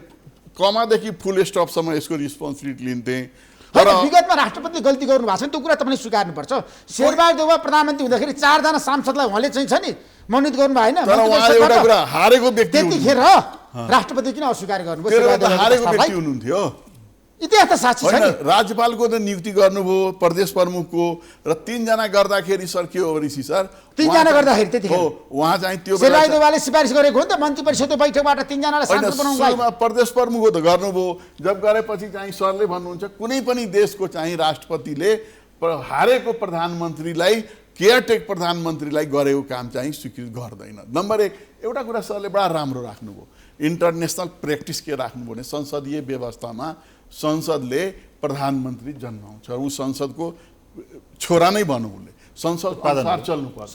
कमादेखि फुल स्टपसम्म यसको रिस्पोन्सिबिलिटी लिन्थेँ तर विगतमा राष्ट्रपतिले गल्ती गर्नु भएको छ नि त्यो कुरा तपाईँले स्वीकार्नुपर्छ शेरबहादुर देउवा प्रधानमन्त्री हुँदाखेरि 4 जना सांसदलाई उहाँले चाहिँ छ नि मनोनित गर्नु भएन हारेको व्यक्ति त्यतिखेर राष्ट्रपति किन अस्वीकार गर्नुभयो हारेको व्यक्ति हुनुहुन्थ्यो इतिहास त साक्षी छ नि राज्यपालको त नियुक्ति गर्नुभयो प्रदेश प्रमुखको र 3 जना गर्दाखेरि सर के हो ऋषि सर 3 जना गर्दाखेरि त्यतिखेर हो उहाँ चाहिँ त्यो शेरबहादुर देउवाले सिफारिस गरेको हो नि त मन्त्री परिषदको बैठकबाट 3 जनालाई सांसद बनाउनुलाई प्रदेश प्रमुख त गर्नुभयो जब गरेपछि चाहिँ सरले भन्नुहुन्छ कुनै पनि देशको चाहिँ राष्ट्रपतिले हारेको प्रधानमन्त्रीलाई केयरटेक प्रधानमन्त्रीलाई गरेको काम चाहिँ स्वीकृत गर्दैन नम्बर 1 एउटा कुरा सरले बडा राम्रो राख्नुभयो इन्टरनेसनल प्र्याक्टिस के राख्नुभयो भने संसदीय व्यवस्थामा संसदले प्रधानमन्त्री जन्माउँछ ऊ संसदको छोरा नै भनौँ उसले संसद अनुसार चल्नुपर्छ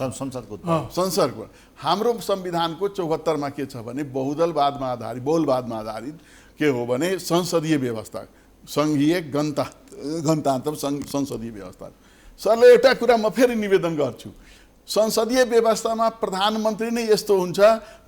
संसदको हाम्रो संविधानको 74 मा के छ भने बहुदलवादमा आधारित के हो भने संसदीय व्यवस्था सङ्घीय गणतन्त्र संसदीय व्यवस्था सरले एउटा कुरा म फेरि निवेदन गर्छु संसदीय व्यवस्थामा प्रधानमन्त्री नै यस्तो हुन्छ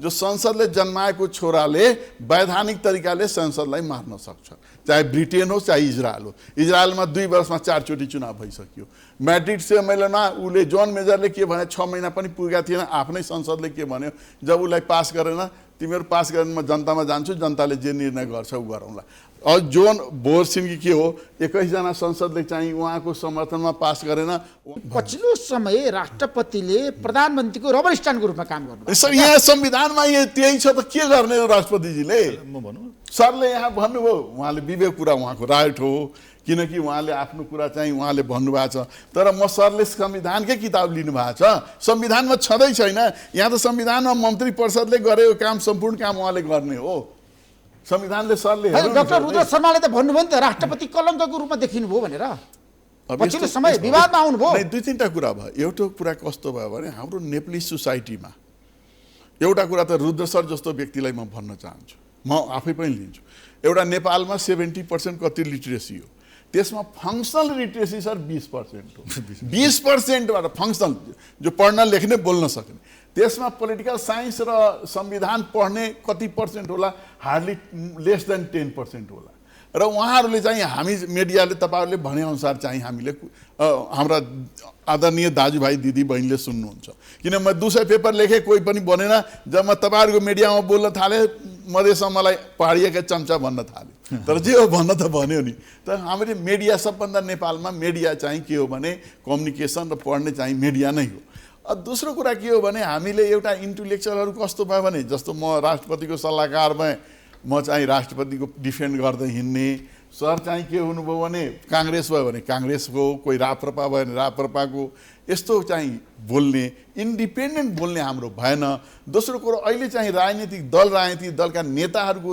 जो संसदले जन्माएको छोराले वैधानिक तरिकाले संसदलाई मार्न सक्छ चाहे ब्रिटेन हो चाहे इजरायल हो इजरायलमा 2 वर्षमा 4 चोटि चुनाव भइसक्यो म्याड्रिड सम्मेलनमा उले जोन मेजरले के भने 6 महिना पनि पुगेका थिएन आफ्नै संसदले के भन्यो जब उसलाई पास गरेन तिमीहरू पास गरेन म जनतामा जान्छु जनताले जे निर्णय गर्छ उ गरौँला जोन बोहर सिंह के हो 21 जना संसदले चाहिँ उहाँको समर्थनमा पास गरेन। पछिल्लो समय राष्ट्रपतिले प्रधानमन्त्रीको रबर स्ट्यान्डको रूपमा काम गर्नु सर यहाँ संविधानमा त्यही छ त के गर्ने हो राष्ट्रपतिजीले? म भनौँ सरले यहाँ भन्नुभयो, उहाँले विवेक कुरा उहाँको राइट हो, किनकि उहाँले आफ्नो कुरा चाहिँ उहाँले भन्नुभएको छ। तर म सरले संविधानकै किताब लिनुभएको छ, संविधानमा छँदै छैन। यहाँ त संविधानमा मन्त्री परिषदले गरेको काम सम्पूर्ण काम उहाँले गर्ने हो। संविधानले सरले डाक्टर रुद्र शर्माले त भन्नुभयो नि त राष्ट्रपति कलङ्कको रूपमा देखिनुभयो भनेर। पछिल्लो समय विवादमा आउनुभयो। दुई तिनवटा कुरा भयो। एउटा कुरा कस्तो भयो भने हाम्रो नेपाली सोसाइटीमा एउटा कुरा त रुद्र सर जस्तो व्यक्तिलाई म भन्न चाहन्छु, म आफै पनि लिन्छु। एउटा नेपालमा 70% कति लिटरेसी हो, त्यसमा फङ्सनल लिटरेसी सर 20% हो। 20%बाट फङ्सनल जो पढ्न लेख्ने बोल्न सक्ने, त्यसमा पोलिटिकल साइन्स र संविधान पढ्ने कति पर्सेन्ट होला? हार्डली लेस देन 10% होला। र उहाँहरूले चाहिँ हामी मिडियाले तपाईँहरूले भनेअनुसार चाहिँ हामीले हाम्रा आदरणीय दाजुभाइ दिदीबहिनीले सुन्नुहुन्छ, किन म 200 पेपर लेखेँ कोही पनि बनेन। जब म तपाईँहरूको मिडियामा बोल्न थालेँ मधेसमा मलाई पहाडियाका चम्चा भन्न थाले। तर जे हो भन्न त भन्यो नि। तर हामीले मिडिया सबभन्दा नेपालमा मिडिया चाहिँ के हो भने कम्युनिकेसन र पढ्ने चाहिँ मिडिया नै हो। दोस्रो कुरा के हो भने हामीले एउटा इन्टेलेक्चुअलहरू कस्तो भयो भने, जस्तो म राष्ट्रपतिको सल्लाहकार भएँ, म चाहिँ राष्ट्रपतिको डिफेन्ड गर्दै हिँड्ने। सर चाहिँ के हुनुभयो भने काङ्ग्रेस भयो भने काङ्ग्रेसको, कोही राप्रपा भयो भने राप्रपाको, यस्तो चाहिँ बोल्ने इन्डिपेन्डेन्ट बोल्ने हाम्रो भएन। दोस्रो कुरो अहिले चाहिँ राजनीतिक दलका नेताहरूको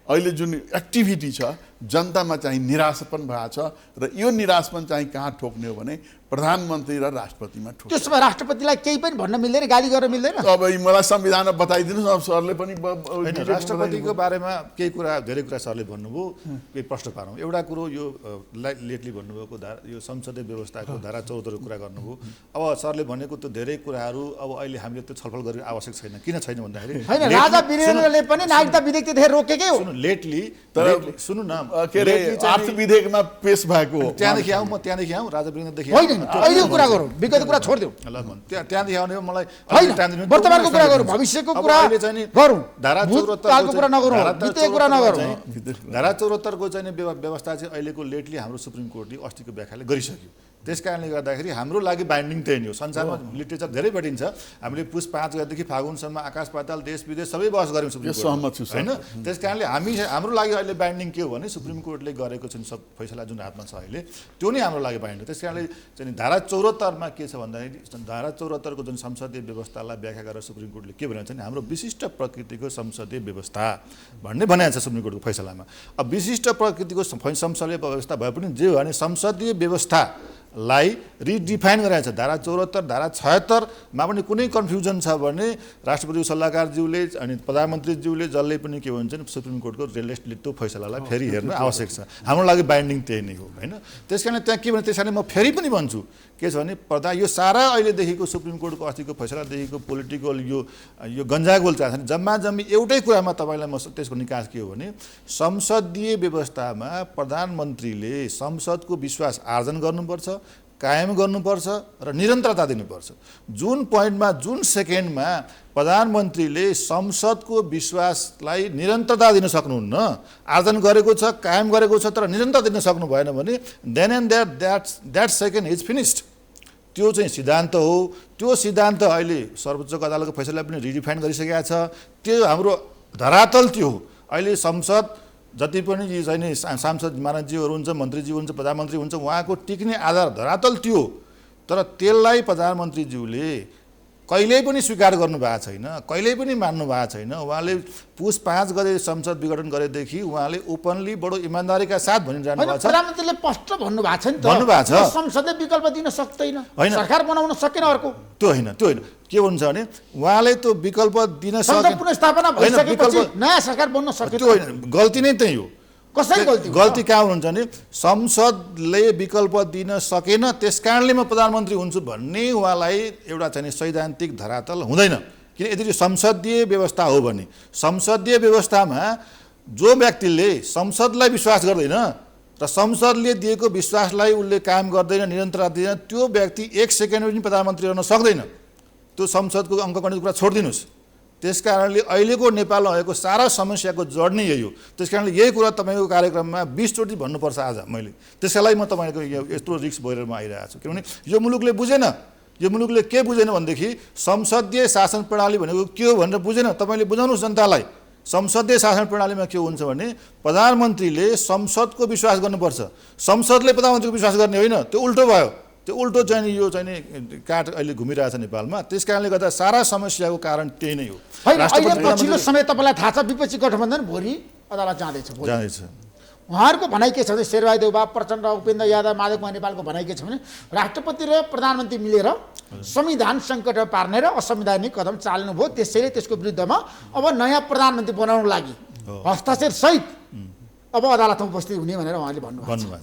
अहिले जुन एक्टिभिटी छ जनतामा चाहिँ निराशापन भएको छ। र यो निराशापन चाहिँ कहाँ ठोक्ने हो भने प्रधानमन्त्री र राष्ट्रपतिमा ठोक्ने। त्यसमा राष्ट्रपतिलाई केही पनि भन्न मिल्दैन, गाली गर्न मिल्दैन। अब मलाई संविधानमा बताइदिनुहोस् न सरले पनि। राष्ट्रपतिको बारेमा केही कुरा धेरै कुरा सरले भन्नुभयो, केही प्रश्न पारौँ। एउटा कुरो यो लेटली भन्नुभएको यो संसदीय व्यवस्थाको धारा 74 कुरा गर्नुभयो। अब सरले भनेको त्यो धेरै कुराहरू अब अहिले हामीले त्यो छलफल गरेर आवश्यक छैन। किन छैन भन्दाखेरि हैन, राजा वीरेन्द्रले पनि नागरिकता विधेयकदेखि रोकेकै हो। लेटली तर सुन्नु न, के अरे अर्थ विधेयकमा पेश भएको हो। त्यहाँदेखि आउँ, म त्यहाँदेखि आउँ, राजा वीरेन्द्रदेखि अहिले कुरा गरौँ, विगतको कुरा छोडिदेऊ। त्यहाँदेखि आउने मलाई वर्तमानको कुरा गरौँ, भविष्यको कुरा गरौँ, धारा 74 कुरा नगरौँ, बितेको कुरा नगरौँ। धारा 74 को चाहिँ व्यवस्था चाहिँ अहिलेको लेटली हाम्रो सुप्रिम कोर्टले अस्तिको व्याख्याले गरिसक्यो। त्यस कारणले गर्दाखेरि हाम्रो लागि बाइन्डिङ त्यही नै हो। संसारमा लिटरेचर धेरै बढिन्छ। हामीले पुस 5 गतेदेखि फागुनसम्म आकाश पाताल देश विदेश सबै बहस गऱ्यौँ सुप्रिम कोर्ट, होइन? त्यस कारणले हाम्रो लागि अहिले बाइन्डिङ के हो भने सुप्रिम कोर्टले गरेको जुन सब फैसला जुन हातमा छ अहिले त्यो नै हाम्रो लागि बाइन्डिङ। त्यस कारणले चाहिँ धारा 74 के छ भन्दाखेरि धारा 74 को जुन संसदीय व्यवस्थालाई व्याख्या गरेर सुप्रिम कोर्टले के भनेको छ भने हाम्रो विशिष्ट प्रकृतिको संसदीय व्यवस्था भन्ने भनेको छ सुप्रिम कोर्टको फैसलामा। अब विशिष्ट प्रकृतिको संसदीय व्यवस्था भए पनि जे हो भने संसदीय व्यवस्थालाई रिडिफाइन गराएको छ। धारा 74 धारा 76मा पनि कुनै कन्फ्युजन छ भने राष्ट्रपतिको सल्लाहकारज्यूले अनि प्रधानमन्त्रीज्यूले जसले पनि के भन्छ नि सुप्रिम कोर्टको रिलेटेड त्यो फैसलालाई फेरि हेर्नु आवश्यक छ। हाम्रो लागि बाइन्डिङ त्यही नै हो, होइन? त्यस कारण त्यहाँ के भने त्यस कारण म फेरि पनि भन्छु के छ भने यो सारा अहिलेदेखिको सुप्रिम कोर्टको अस्तिको फैसलादेखिको पोलिटिकल यो गन्जागोल चाहिँ जम्मा जम्मी एउटै कुरामा तपाईँलाई म त्यसको निकास के हो भने संसदीय व्यवस्थामा प्रधानमन्त्रीले संसदको विश्वास आर्जन गर्नुपर्छ, कायम गर्नुपर्छ र निरन्तरता दिनुपर्छ। जुन पोइन्टमा जुन सेकेन्डमा प्रधानमन्त्रीले संसदको विश्वासलाई निरन्तरता दिन सक्नुहुन्न, आर्जन गरेको छ, कायम गरेको छ तर निरन्तरता दिन सक्नु भएन भने then and that second is finished. त्यो चाहिँ सिद्धान्त हो। त्यो सिद्धान्त अहिले सर्वोच्च अदालतको फैसलाले पनि रिडिफाइन गरिसकेका छ। त्यो हाम्रो धरातल त्यो हो। अहिले संसद जति पनि चाहिँ सांसद महाराजजीहरू हुन्छ, मन्त्रीज्यू हुन्छ, प्रधानमन्त्री हुन्छ, उहाँको टिक्ने आधार धरातल त्यो हो। तर त्यसलाई प्रधानमन्त्रीज्यूले कहिल्यै पनि स्वीकार गर्नुभएको छैन, कहिल्यै पनि मान्नु भएको छैन। उहाँले पुस 5 गते संसद विघटन गरेदेखि उहाँले ओपनली बडो इमानदारीका साथ भनिरहनु भएको छ। प्रधानमन्त्रीले स्पष्ट भन्नुभएको छ नि त, भन्नुभएको छ संसदले विकल्प दिन सक्दैन, सरकार बनाउन सकेन अर्को। त्यो होइन, त्यो होइन। के भन्छ भने उहाँले त्यो विकल्प दिन सकेन, पुनर्स्थापना भइसकेपछि नयाँ सरकार बन्न सकेन। त्यो होइन, गल्ती नै त्यही हो। कसरी गल्ती कहाँ हुनुहुन्छ भने संसदले विकल्प दिन सकेन त्यस कारणले म प्रधानमन्त्री हुन्छु भन्ने उहाँलाई एउटा चाहिँ सैद्धान्तिक धरातल हुँदैन। किन यदि संसदीय व्यवस्था हो भने संसदीय व्यवस्थामा जो व्यक्तिले संसदलाई विश्वास गर्दैन र संसदले दिएको विश्वासलाई उसले कायम गर्दैन, निरन्तरता दिँदैन, त्यो व्यक्ति 1 सेकेन्ड पनि प्रधानमन्त्री रहन सक्दैन। त्यो संसदको अङ्कगणित कुरा छोडिदिनुहोस्। त्यस कारणले अहिलेको नेपालमा भएको सारा समस्याको जड नै यही हो। त्यस कारणले यही कुरा तपाईँको कार्यक्रममा 20 चोटि भन्नुपर्छ आज मैले। त्यसैलाई म तपाईँको यत्रो रिस्क बोलेर म आइरहेको छु, किनभने यो मुलुकले बुझेन। यो मुलुकले के बुझेन भनेदेखि संसदीय शासन प्रणाली भनेको के हो भनेर बुझेन। तपाईँले बुझाउनुहोस् जनतालाई। संसदीय शासन प्रणालीमा के हुन्छ भने प्रधानमन्त्रीले संसदको विश्वास गर्नुपर्छ, संसदले प्रधानमन्त्रीको विश्वास गर्ने होइन। त्यो उल्टो भयो। त्यो उल्टो चाहिँ यो चाहिँ काठ अहिले घुमिरहेछ नेपालमा। त्यस कारणले गर्दा सारा समस्याको कारण त्यही नै हो। अहिले पछिल्लो समय तपाईँलाई थाहा छ विपक्षी गठबन्धन भोलि अदालत जाँदैछ। उहाँहरूको भनाइ के छ भने शेरबहादुर देउवा, प्रचण्ड, उपेन्द्र यादव, माधव कुमार नेपालको भनाइ के छ भने राष्ट्रपति र प्रधानमन्त्री मिलेर संविधान सङ्कटमा पार्ने र असंवैधानिक कदम चाल्नुभयो। त्यसैले त्यसको विरुद्धमा अब नयाँ प्रधानमन्त्री बनाउनको लागि हस्ताक्षर सहित अब अदालतमा उपस्थित हुने भनेर उहाँले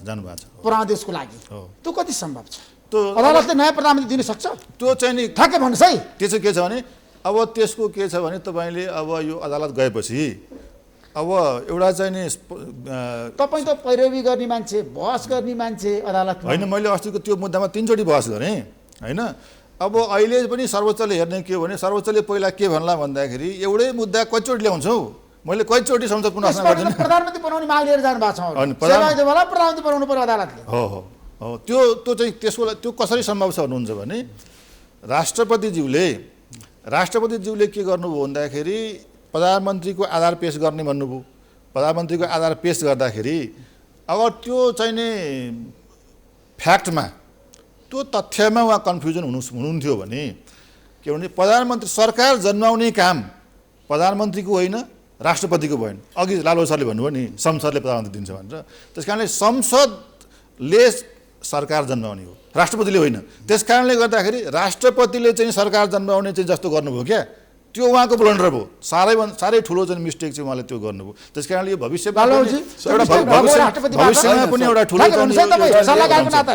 जानुभएको छ प्रदेशको लागि। त्यो कति सम्भव छ? त्यो अदालतले नयाँ प्रधानमन्त्री दिन सक्छ? त्यो चाहिँ नि ठ्याक्कै भन्नुहोस् है। त्यो चाहिँ के छ भने अब त्यसको के छ भने तपाईँले अब यो अदालत गएपछि अब एउटा चाहिँ नि तपाईँ त पैरवी गर्ने मान्छे, बहस गर्ने मान्छे अदालतमा होइन। मैले अस्तिको त्यो मुद्दामा 3 चोटि बहस गरेँ होइन। अब अहिले पनि सर्वोच्चले हेर्ने के हो भने सर्वोच्चले पहिला के भन्ला भन्दाखेरि एउटै मुद्दा कतिचोटि ल्याउँछौ, मैले कतिचोटि संसद पुनः प्रधानमन्त्री बनाउने माग लिएर जानु भएको छ। प्रधानमन्त्री बनाउनु पर्यो अदालतले। हो त्यो चाहिँ त्यसको त्यो कसरी सम्भव छ भन्नुहुन्छ भने राष्ट्रपतिज्यूले के गर्नुभयो भन्दाखेरि प्रधानमन्त्रीको आधार पेश गर्ने भन्नुभयो। प्रधानमन्त्रीको आधार पेश गर्दाखेरि अब त्यो चाहिँ नि फ्याक्टमा त्यो तथ्यमा उहाँ कन्फ्युजन हुनुहुन्थ्यो भने के भने प्रधानमन्त्री सरकार जन्माउने काम प्रधानमन्त्रीको होइन राष्ट्रपतिको भएन। अघि लालबाबु सरले भन्नुभयो नि संसदले प्रधानमन्त्री दिन्छ भनेर। त्यस कारणले संसदले सरकार जन्माउने हो, राष्ट्रपतिले होइन। त्यस कारणले गर्दाखेरि राष्ट्रपतिले चाहिँ सरकार जन्माउने चाहिँ जस्तो गर्नुभयो क्या, त्यो उहाँको ब्लन्डर भयो। साह्रै ठुलो चाहिँ मिस्टेक चाहिँ उहाँले त्यो गर्नुभयो। त्यस कारणले यो भविष्यमा पनि एउटा ठुलो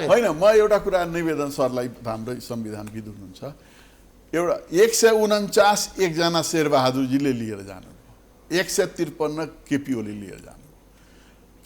होइन। म एउटा कुरा निवेदन सरलाई, हाम्रो संविधानविद हुनुहुन्छ, एउटा 149 एकजना शेरबहादुरजीले लिएर जानु, 153 केपी ओली लिएर जानु।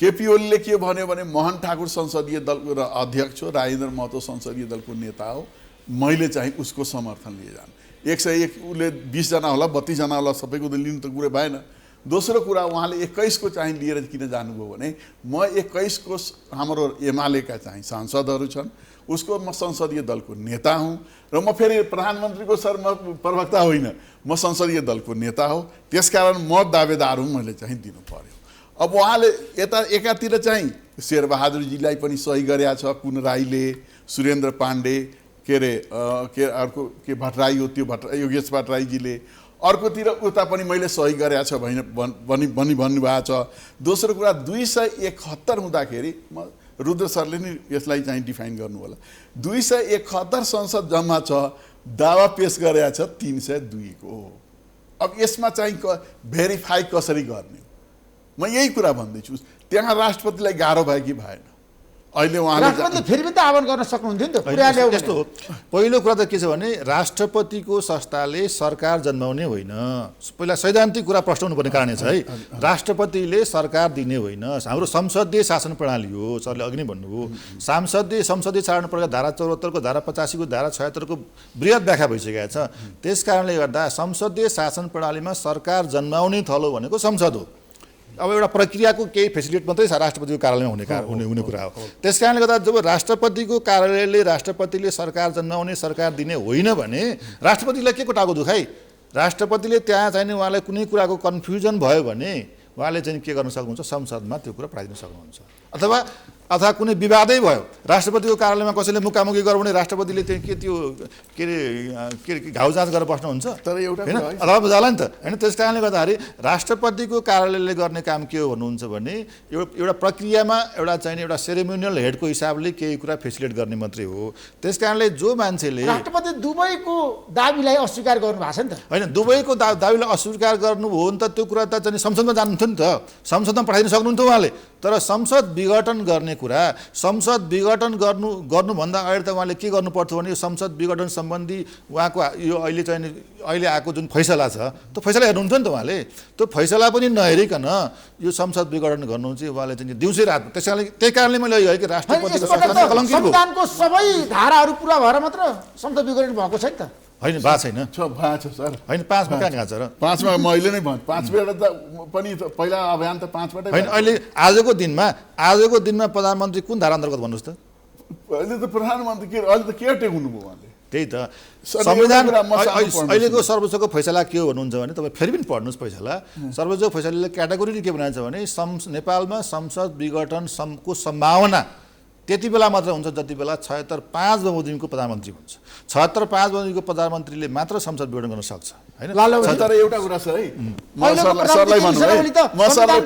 केपी ओलीले के भन्यो भने मोहन ठाकुर संसदीय दलको अध्यक्ष हो, राजेन्द्र महतो संसदीय दलको नेता हो, मैले चाहिँ उसको समर्थन लिए जानु। 101 उसले 20 जना होला 32 जना होला, सबैको त लिनु त कुरो भएन। दोस्रो कुरा उहाँले 21 को चाहिँ लिएर किन जानुभयो भने म 21 को हाम्रो एमालेका चाहिँ सांसदहरू छन्, उसको म संसदीय दलको नेता हुँ र म फेरि प्रधानमन्त्रीको म प्रवक्ता होइन, म संसदीय दलको नेता हो। त्यसकारण म दावेदार हुँ, मैले चाहिँ दिनु पर्यो। अब उहाँले यता एकातिर चाहिँ शेरबहादुरजीलाई पनि सही गरेका छ, कुन राईले, सुरेन्द्र पाण्डे, के अर्को के भट्टराई हो, त्यो योगेश भट्टराईजीले, अर्कोतिर उता पनि मैले सही गरेका छ भनी भन्नुभएको छ। दोस्रो कुरा 271 हुँदाखेरि म रुद्र सरले नि यसलाई चाहिँ डिफाइन गर्नु होला। 271 संसद जम्मा छ, दावा पेश गरेका छ 302 को। अब यसमा चाहिँ भेरिफाई कसरी गर्ने, म यही कुरा भन्दैछु। त्यहाँ राष्ट्रपतिलाई गाह्रो भयो कि भएन? अहिले उहाँले फेरि पनि त आह्वान गर्न सक्नुहुन्थ्यो नि त। यस्तो हो, पहिलो कुरा त के छ भने राष्ट्रपतिको संस्थाले सरकार जन्माउने होइन। पहिला सैद्धान्तिक कुरा प्रश्न हुनुपर्ने कारण छ है। राष्ट्रपतिले सरकार दिने होइन, हाम्रो संसदीय शासन प्रणाली हो। सरले अघि नै भन्नुभयो, संसदीय शासन प्रणाली धारा 74 को, धारा 85 को, धारा 76 को बृहत व्याख्या भइसकेको छ। त्यस कारणले गर्दा संसदीय शासन प्रणालीमा सरकार जन्माउने थलो भनेको संसद हो। अब एउटा प्रक्रियाको केही फेसिलिटी मात्रै राष्ट्रपतिको कार्यालयमा हुने कुरा हो। त्यस कारणले गर्दा जब राष्ट्रपतिको कार्यालयले राष्ट्रपतिले सरकार जन्माउने, सरकार दिने होइन भने राष्ट्रपतिलाई के को टाको दुखाइ? राष्ट्रपतिले त्यहाँ चाहिँ उहाँलाई कुनै कुराको कन्फ्युजन भयो भने उहाँले चाहिँ के गर्न सक्नुहुन्छ, संसदमा त्यो कुरा पठाइदिन सक्नुहुन्छ। अथवा कुनै विवादै भयो, राष्ट्रपतिको कार्यालयमा कसैले मुकामुकी गर्यो भने राष्ट्रपतिले त्यो के घाउ जाँच गरेर बस्नुहुन्छ? तर एउटा होइन, अथवा जाला नि त होइन। त्यस कारणले गर्दाखेरि राष्ट्रपतिको कार्यालयले गर्ने काम के हो भन्नुहुन्छ भने एउटा प्रक्रियामा एउटा चाहिँ एउटा सेरेमोनियल हेडको हिसाबले केही कुरा फेसिलिटेट गर्ने मात्रै हो। त्यस कारणले जो मान्छेले राष्ट्रपति दुबईको दाबीलाई अस्वीकार गर्नु भएको छ नि त होइन, दुबईको दाबीलाई अस्वीकार गर्नुभयो भने त त्यो कुरा त चाहिँ संसदमा जानुहुन्थ्यो नि त, संसदमा पठाइदिन सक्नुहुन्थ्यो उहाँले। तर संसद विघटन गर्ने कुरा, संसद विघटन गर्नुभन्दा अगाडि त उहाँले के गर्नुपर्थ्यो भने संसद विघटन सम्बन्धी उहाँको यो अहिले आएको जुन फैसला छ त्यो फैसला हेर्नुहुन्थ्यो नि त उहाँले। त्यो फैसला पनि नहेरिकन यो संसद विघटन गर्नु चाहिँ उहाँले चाहिँ दिउँसै रात। त्यही कारणले मैले यो कि राष्ट्रपतिको संविधानको सबै धाराहरू पुरा भएर मात्र संसद विघटन भएको छ नि त। होइन भएको छैन भएको छ सर। होइन 5 मा कहाँ गएको छ र 5 मा मैले नै भन्छु 5 बाट त पनि पहिला अभियान त 5 बाटै होइन। अहिले आजको दिनमा प्रधानमन्त्री कुन धारा अन्तर्गत भन्नुहोस् त? अहिले त प्रधानमन्त्री के अहिले त के टेक्नु भयो उहाँले? त्यही त सर, संविधान एउटा कुरा म सानो पढ्नु अहिलेको सर्वोच्चको फैसला के हो भन्नुहुन्छ भने तपाईँ फेरि पनि पढ्नुहोस् फैसला। सर्वोच्चको फैसलाले क्याटेगोरी के बनाएको छ भने नेपालमा संसद विघटनको सम्भावना त्यति बेला मात्र हुन्छ जति बेला 76.5 बमोजिमको प्रधानमन्त्री हुन्छ। 76.5 बमोजिमको प्रधानमन्त्रीले मात्र संसद विघटन गर्न सक्छ होइन। तर एउटा कुरा छ है, म सरलाई भन्नु है, म सरलाई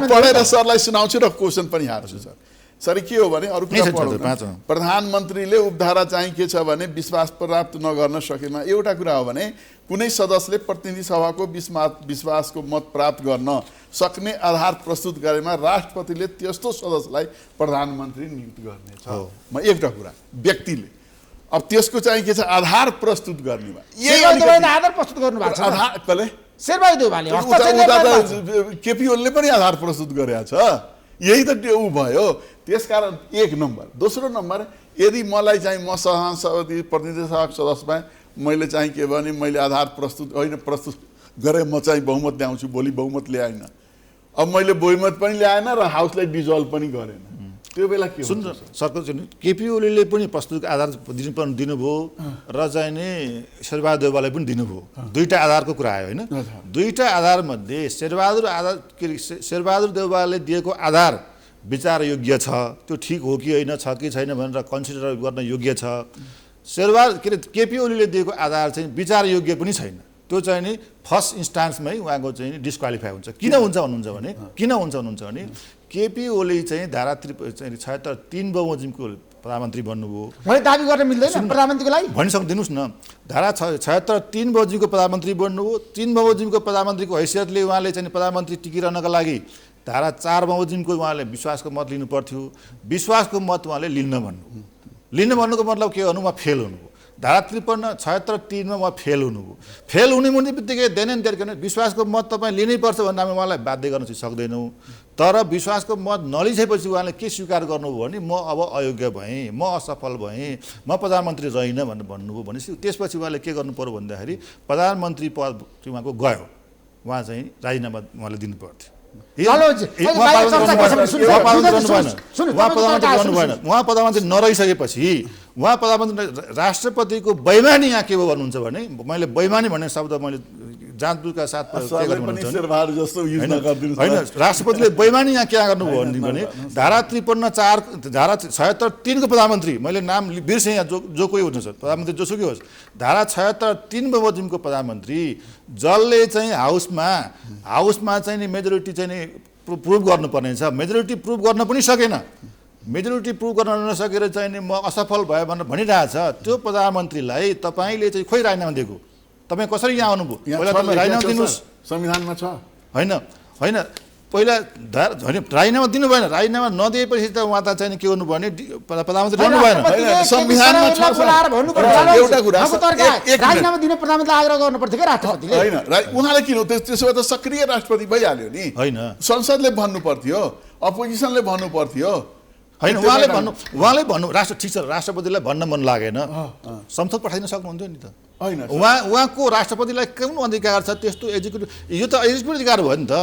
पढेर सरलाई सुनाउँछु र क्वेसन पनि हार्छु सर। सर के हो भने अरू कुरा पढौँ। प्रधानमन्त्रीले उपधारा चाहिँ के छ भने विश्वास प्राप्त नगर्न सकेमा एउटा कुरा हो भने कुनै सदस्यले प्रतिनिधि सभाको विश्वासको मत प्राप्त गर्न सक्ने आधार प्रस्तुत गरेमा राष्ट्रपतिले त्यस्तो सदस्यलाई प्रधानमन्त्री नियुक्त गर्नेछ। म एउटा कुरा व्यक्तिले अब त्यसको चाहिँ के छ आधार प्रस्तुत गर्नेमा आधार प्रस्तुत गर्नु भएको छ। आधार कसले? शेरबहादुर देउवाले केपी ओलीले पनि आधार प्रस्तुत गरेको छ। यही त ऊ भयो। त्यसकारण एक नम्बर। दोस्रो नम्बर, यदि मलाई चाहिँ म प्रतिनिधि सभाको सदस्यमा मैले चाहिँ के भने मैले आधार प्रस्तुत गरेँ, म चाहिँ बहुमत ल्याउँछु, भोलि बहुमत ल्याएन, अब मैले बहुमत पनि ल्याएन र हाउसलाई डिजल्भ पनि गरेन, त्यो बेला के सुन्नु सरकार केपी ओलीले पनि प्रस्तुत आधार दिनुभयो र चाहिँ नि शेरबहादुर देउवाले पनि दिनुभयो। दुईटा आधारको कुरा आयो होइन। दुईटा आधारमध्ये शेरबहादुर देउवाले दिएको आधार विचार योग्य छ, त्यो ठिक हो कि होइन, छ कि छैन भनेर कन्सिडर गर्न योग्य छ। केपी ओलीले दिएको आधार चाहिँ विचार योग्य पनि छैन, त्यो चाहिँ नि फर्स्ट इन्स्टान्समै उहाँको चाहिँ डिस्क्वालिफाई हुन्छ। किन हुन्छ भन्नुहुन्छ भने केपी ओली चाहिँ धारा 76.3 बमोजिमको प्रधानमन्त्री बन्नुभयो। मैले दाबी गर्न मिल्दैन प्रधानमन्त्रीको लागि भनिसकिदिनुहोस् न। धारा 76.3 बमोजिमको प्रधानमन्त्री बन्नुभयो। 3 बमोजिमको प्रधानमन्त्रीको हैसियतले उहाँले चाहिँ प्रधानमन्त्री टिकिरहनका लागि धारा 4 बमोजिमको उहाँले विश्वासको मत लिनु पर्थ्यो। विश्वासको मत उहाँले लिन्न भन्नुको मतलब के हुनु? उहाँ फेल हुनुभयो। धारा 76.3 मा उहाँ फेल हुनुभयो। फेल हुने बित्तिकै देन एन्ड देयर विश्वासको मत तपाईँ लिनै पर्छ भन्दा हामी उहाँलाई बाध्य गर्न चाहिँ सक्दैनौँ। तर विश्वासको मत नलिसकेपछि उहाँले के स्वीकार गर्नुभयो भने म अब अयोग्य भएँ, म असफल भएँ, म प्रधानमन्त्री रहेन भनेर भन्नुभयो। भनेपछि त्यसपछि उहाँले के गर्नु पर्यो भन्दाखेरि प्रधानमन्त्री पद उहाँको गयो, उहाँ चाहिँ राजीनामा उहाँले दिनु पर्थ्यो। उहाँ प्रधानमन्त्री नरहिसकेपछि उहाँ प्रधानमन्त्री राष्ट्रपतिको बैमानी यहाँ के हो भन्नुहुन्छ भने मैले बैमानी भन्ने शब्द मैले जाँचबुझका साथ होइन। राष्ट्रपतिले बैमानी यहाँ क्या गर्नुभयो भने धारा 53.4 धारा 76.3 को प्रधानमन्त्री मैले नाम बिर्सेँ यहाँ जो कोही हुनुहुन्छ प्रधानमन्त्री जोसुकै होस्, धारा 76.3 बमोजिमको प्रधानमन्त्री जसले चाहिँ हाउसमा चाहिँ नि मेजोरिटी चाहिँ नि प्रुभ गर्नुपर्ने छ, मेजोरिटी प्रुभ गर्न पनि सकेन, मेजोरिटी प्रुभ गर्न नसकेर चाहिँ नि म असफल भयो भनेर भनिरहेछ, त्यो प्रधानमन्त्रीलाई तपाईँले चाहिँ खोइ राजीनामा दिएको? तपाईँ कसरी यहाँ आउनुभयो? पहिला तपाईँ राजीनामा दिनुहोस्। संविधानमा छ होइन पहिला राजीनामा दिनु भएन। राजीनामा नदिएपछि त उहाँ त चाहिँ के गर्नु भने प्रधानमन्त्री रहनु भएन। संविधानमा छ एउटा कुरा राजीनामा दिने प्रधानमन्त्रीले आग्रह गर्नु पर्थ्यो कि राष्ट्रपतिले? होइन, उहाँलाई किन त्यसो भए त सक्रिय राष्ट्रपति भइहाल्यो नि। होइन, संसदले भन्नु पर्थ्यो, अपोजिसनले भन्नु पर्थ्यो। होइन उहाँले भन्नु ठिक छ, राष्ट्रपतिलाई भन्न मन लागेन, संसद पठाइदिन सक्नुहुन्थ्यो नि त। होइन, उहाँको राष्ट्रपतिलाई कुन अधिकार छ त्यस्तो एक्जिक्युटिभ? यो त एक्जिक्युटिभ अधिकार भयो नि त।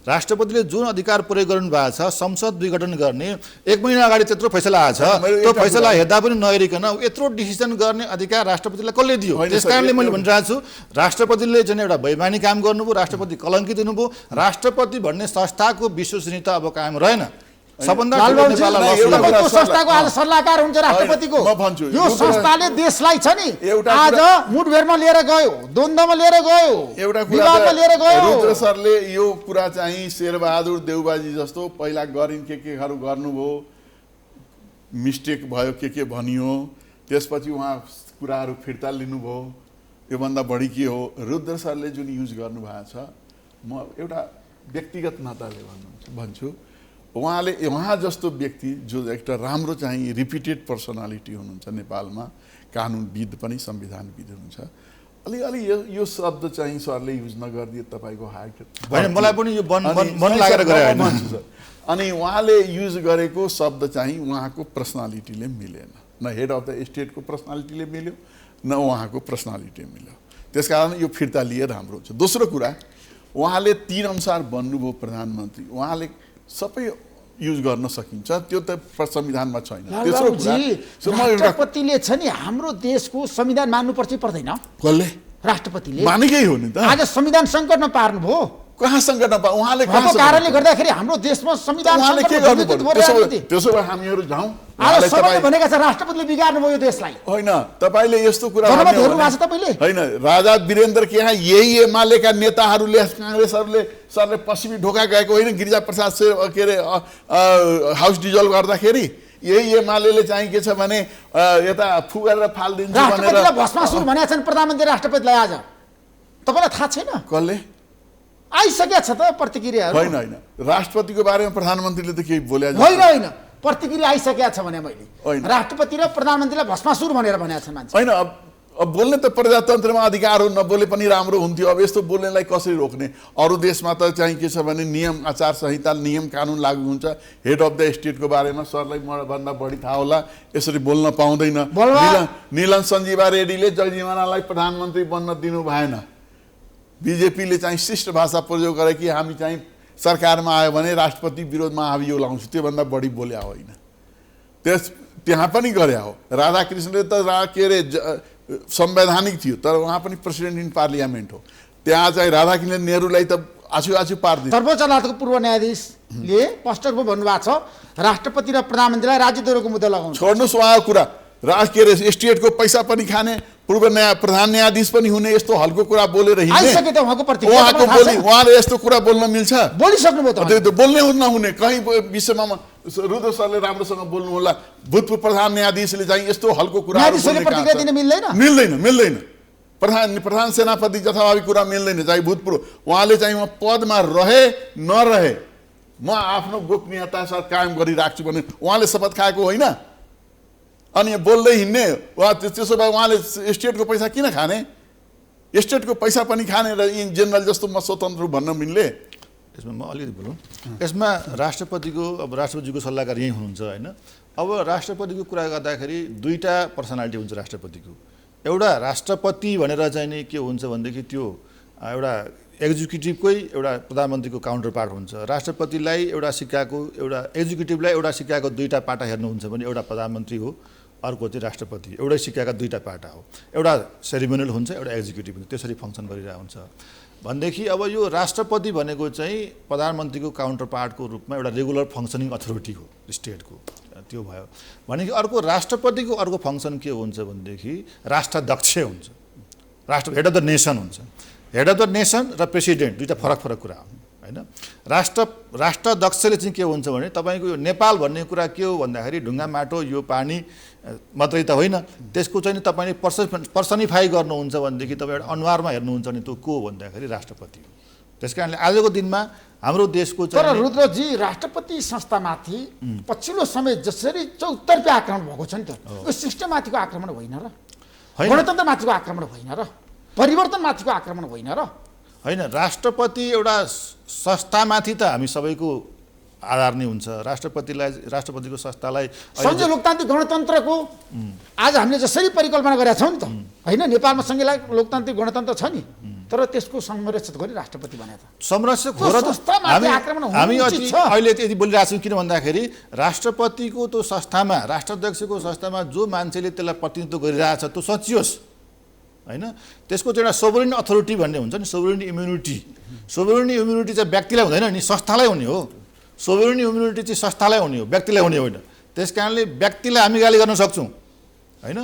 राष्ट्रपतिले जुन अधिकार प्रयोग गर्नु भएको छ संसद विघटन गर्ने 1 महिना अगाडि त्यत्रो फैसला आएछ, त्यो फैसला हेर्दा पनि नहेरिकन यत्रो डिसिजन गर्ने अधिकार राष्ट्रपतिलाई कसले दियो? त्यस कारणले मैले भनिरहेको छु राष्ट्रपतिले चाहिँ एउटा वैमानिक काम गर्नुभयो, राष्ट्रपति कलङ्कित हुनुभयो। राष्ट्रपति भन्ने संस्थाको विश्वसनीयता अब कायम रहेन। सबभन्दा संस्थाको आज सल्लाहकार हुन्छ राष्ट्रपतिको। यो संस्थाले देशलाई छ नि आज मुठभेडमा लिएर गयो, द्वन्द्वमा लिएर गयो, एउटा विवादमा लिएर गयो। रुद्र सरले यो कुरा चाहिँ शेरबहादुर देउवाजी जस्तो पहिला गरिन् केहरू गर्नुभयो, मिस्टेक भयो के भनियो, त्यसपछि उहाँ कुराहरू फिर्ता लिनुभयो। योभन्दा बढी के हो? रुद्र सरले जुन युज गर्नुभएको छ, म एउटा व्यक्तिगत नाताले भन्छु, उहाँ जस्तो व्यक्ति जो एउटा राम्रो चाहिँ रिपिटेड पर्सनालिटी हुनुहुन्छ नेपालमा, कानुनविद पनि संविधानविद हुनुहुन्छ, अलि यो शब्द चाहिँ सरले युज नगरिदिए तपाईँको हाइट होइन, मलाई पनि यो मन लागेर गरे भन्छु सर। अनि उहाँले युज गरेको शब्द चाहिँ उहाँको पर्सनालिटीले मिलेन, न हेड अफ द स्टेटको पर्सनालिटीले मिल्यो, न उहाँको पर्सनालिटी मिल्यो। त्यसकारण यो फिर्ता लिए राम्रो हुन्छ। दोस्रो कुरा, उहाँले 3 अनुसार बन्नुभयो प्रधानमन्त्री, उहाँले सबै युज गर्न सकिन्छ, त्यो त संविधानमा छैन। तेस्रो कुरा, राष्ट्रपतिले छ नि हाम्रो देशको संविधान मान्नुपर्छ पर्दैन? कसले? राष्ट्रपतिले मानेकै हो नि त। आज संविधान सङ्कटमा पार्नुभयो। कहाँ सङ्कट नपा उहाँले कारणले गर्दाखेरि हाम्रो देशमा संविधान उहाँले के गर्नु? त्यसो भए हामीहरू जाउँ। आज सबैले भनेका छ राष्ट्रपतिले बिगार्नुभयो यो देशलाई। होइन, तपाईँले यस्तो कुरा होइन, राजा वीरेन्द्र के यहाँ यही एमालेका नेताहरूले काङ्ग्रेसले पश्चिमी ढोका गएको होइन गिरिजा प्रसाद के अरे हाउस डिजल्भ गर्दाखेरि यही एमाले चाहिँ के छ भने यता फुगाएर फालिदिन्छ भनेर भस्मासुर भनेका छन् प्रधानमन्त्री राष्ट्रपतिलाई। आज तपाईँलाई थाहा छैन? कसले? आइसकेको छ त प्रतिक्रियाहरू। होइन, राष्ट्रपतिको बारेमा प्रधानमन्त्रीले त केही बोले होइन, प्रतिक्रिया आइसकेको छ भने मैले राष्ट्रपति र प्रधानमन्त्रीलाई भस्मासुर भनेर भनेका छन् मान्छे। होइन, अब बोल्ने त प्रजातन्त्रमा अधिकार हो, नबोले पनि राम्रो हुन्थ्यो। अब यस्तो बोल्नेलाई कसरी रोक्ने? अरू देशमा त चाहिँ के छ भने नियम आचार संहिता नियम कानुन लागू हुन्छ। हेड अफ द स्टेटको बारेमा सरलाई भन्दा बढी थाहा होला, यसरी बोल्न पाउँदैन। नीलन सञ्जीवा रेड्डीले जगजीवनलाई प्रधानमन्त्री बन्न दिनु भएन। बिजेपीले चाहिँ शिष्ट भाषा प्रयोग गरे कि हामी चाहिँ सरकारमा आयो भने राष्ट्रपति विरोधमा अभियोग लाउँछु, त्योभन्दा बढी बोल्या होइन। त्यहाँ पनि गरे हो। राधाकृष्णले त के अरे संवैधानिक थियो, तर उहाँ पनि प्रेसिडेन्ट इन पार्लियामेन्ट हो। त्यहाँ चाहिँ राधाकृष्ण नेहरूलाई त आछु पार्दिन्छ। सर्वोच्च अदालतको पूर्व न्यायाधीशले स्पष्ट रूपमा भन्नुभएको छ राष्ट्रपति र प्रधानमन्त्रीलाई राज्यद्रोहको मुद्दा लगाउनु। छोड्नुहोस् उहाँको कुरा, के अरे स्टेटको पैसा पनि खाने, प्रधान न्यायाधीश पनि हुने, यस्तो हल्को कुरा बोलेर हिँड्ने। उहाँले यस्तो कुरा बोल्न मिल्छ? बोलिसक्नुभयो त। बोल्ने नहुने कहीँ विश्वमा रुद्र सरले राम्रोसँग बोल्नु होला। भूतपूर्व प्रधान न्यायाधीशले चाहिँ यस्तो हल्को कुरा मिल्दैन। प्रधान सेनापति जथाभावी कुरा मिल्दैन। चाहिँ भूतपूर्व उहाँले चाहिँ पदमा रहे नरहे म आफ्नो गोपनीयता कायम गरिराख्छु भने उहाँले शपथ खाएको होइन। अनि बोल्दै हिँड्ने, त्यसो भए उहाँले स्टेटको पैसा किन खाने? स्टेटको पैसा पनि खाने र इन जेनरल जस्तो म स्वतन्त्र भन्न मिल्ने? यसमा म अलिकति बोलौँ। यसमा राष्ट्रपतिको सल्लाहकार यहीँ हुनुहुन्छ होइन। अब राष्ट्रपतिको कुरा गर्दाखेरि दुईवटा पर्सनालिटी हुन्छ राष्ट्रपतिको। एउटा राष्ट्रपति भनेर चाहिँ नि के हुन्छ भनेदेखि त्यो एउटा एक्जिक्युटिभकै एउटा प्रधानमन्त्रीको काउन्टर पार्ट हुन्छ। राष्ट्रपतिलाई एउटा सिक्काको एक्जिक्युटिभलाई एउटा सिक्काको दुईवटा पाटा हेर्नुहुन्छ भने एउटा प्रधानमन्त्री हो, अर्को चाहिँ राष्ट्रपति। एउटै सिक्काका दुईवटा पाटा हो, एउटा सेरिमोनियल हुन्छ, एउटा एक्जिक्युटिभ हुन्छ। त्यसरी फङ्सन गरिरहेको हुन्छ भनेदेखि अब यो राष्ट्रपति भनेको चाहिँ प्रधानमन्त्रीको काउन्टर पार्टको रूपमा एउटा रेगुलर फङ्सनिङ अथोरिटी हो स्टेटको। त्यो भयो भनेदेखि अर्को राष्ट्रपतिको अर्को फङ्सन के हुन्छ भनेदेखि राष्ट्राध्यक्ष हुन्छ, हेड अफ द नेसन हुन्छ। हेड अफ द नेसन र प्रेसिडेन्ट दुईवटा फरक कुरा हो होइन। राष्ट्राध्यक्षले चाहिँ के हुन्छ भने तपाईँको यो नेपाल भन्ने कुरा के हो भन्दाखेरि ढुङ्गा माटो यो पानी मात्रै त होइन, त्यसको चाहिँ तपाईँले पर्सनिफाई गर्नुहुन्छ भनेदेखि तपाईँ एउटा अनुहारमा हेर्नुहुन्छ भने त्यो को हो भन्दाखेरि राष्ट्रपति हो। त्यस कारणले आजको दिनमा हाम्रो देशको तर रुद्रजी राष्ट्रपति संस्थामाथि पछिल्लो समय जसरी चौतर्फी आक्रमण भएको छ नि त, यो सिस्टममाथिको आक्रमण होइन र? गणतन्त्रमाथिको आक्रमण होइन र? परिवर्तनमाथिको आक्रमण होइन र? होइन, राष्ट्रपति एउटा संस्थामाथि त हामी सबैको आधार नै हुन्छ। राष्ट्रपतिको संस्थालाई संघीय लोकतान्त्रिक गणतन्त्रको आज हामीले जसरी परिकल्पना गरेका छौँ नि त होइन, नेपालमा संघीय लोकतान्त्रिक गणतन्त्र छ नि, तर त्यसको संरक्षित गरी राष्ट्रपति भने त संरक्षक हो र हामी अहिले यति बोलिरहेको छौँ। किन भन्दाखेरि राष्ट्रपतिको त्यो संस्थामा, राष्ट्राध्यक्षको संस्थामा जो मान्छेले त्यसलाई प्रतिनिधित्व गरिरहेछ त्यो सचियोस् होइन। त्यसको चाहिँ एउटा सोभरेन अथोरिटी भन्ने हुन्छ नि, सोभरेन इम्युनिटी। सोभरेन इम्युनिटी चाहिँ व्यक्तिलाई हुँदैन नि, संस्थालाई हुने हो। सोभरेन इम्युनिटी चाहिँ संस्थालाई हुने हो, व्यक्तिलाई हुने होइन। त्यस कारणले व्यक्तिलाई हामी गाली गर्न सक्छौँ होइन,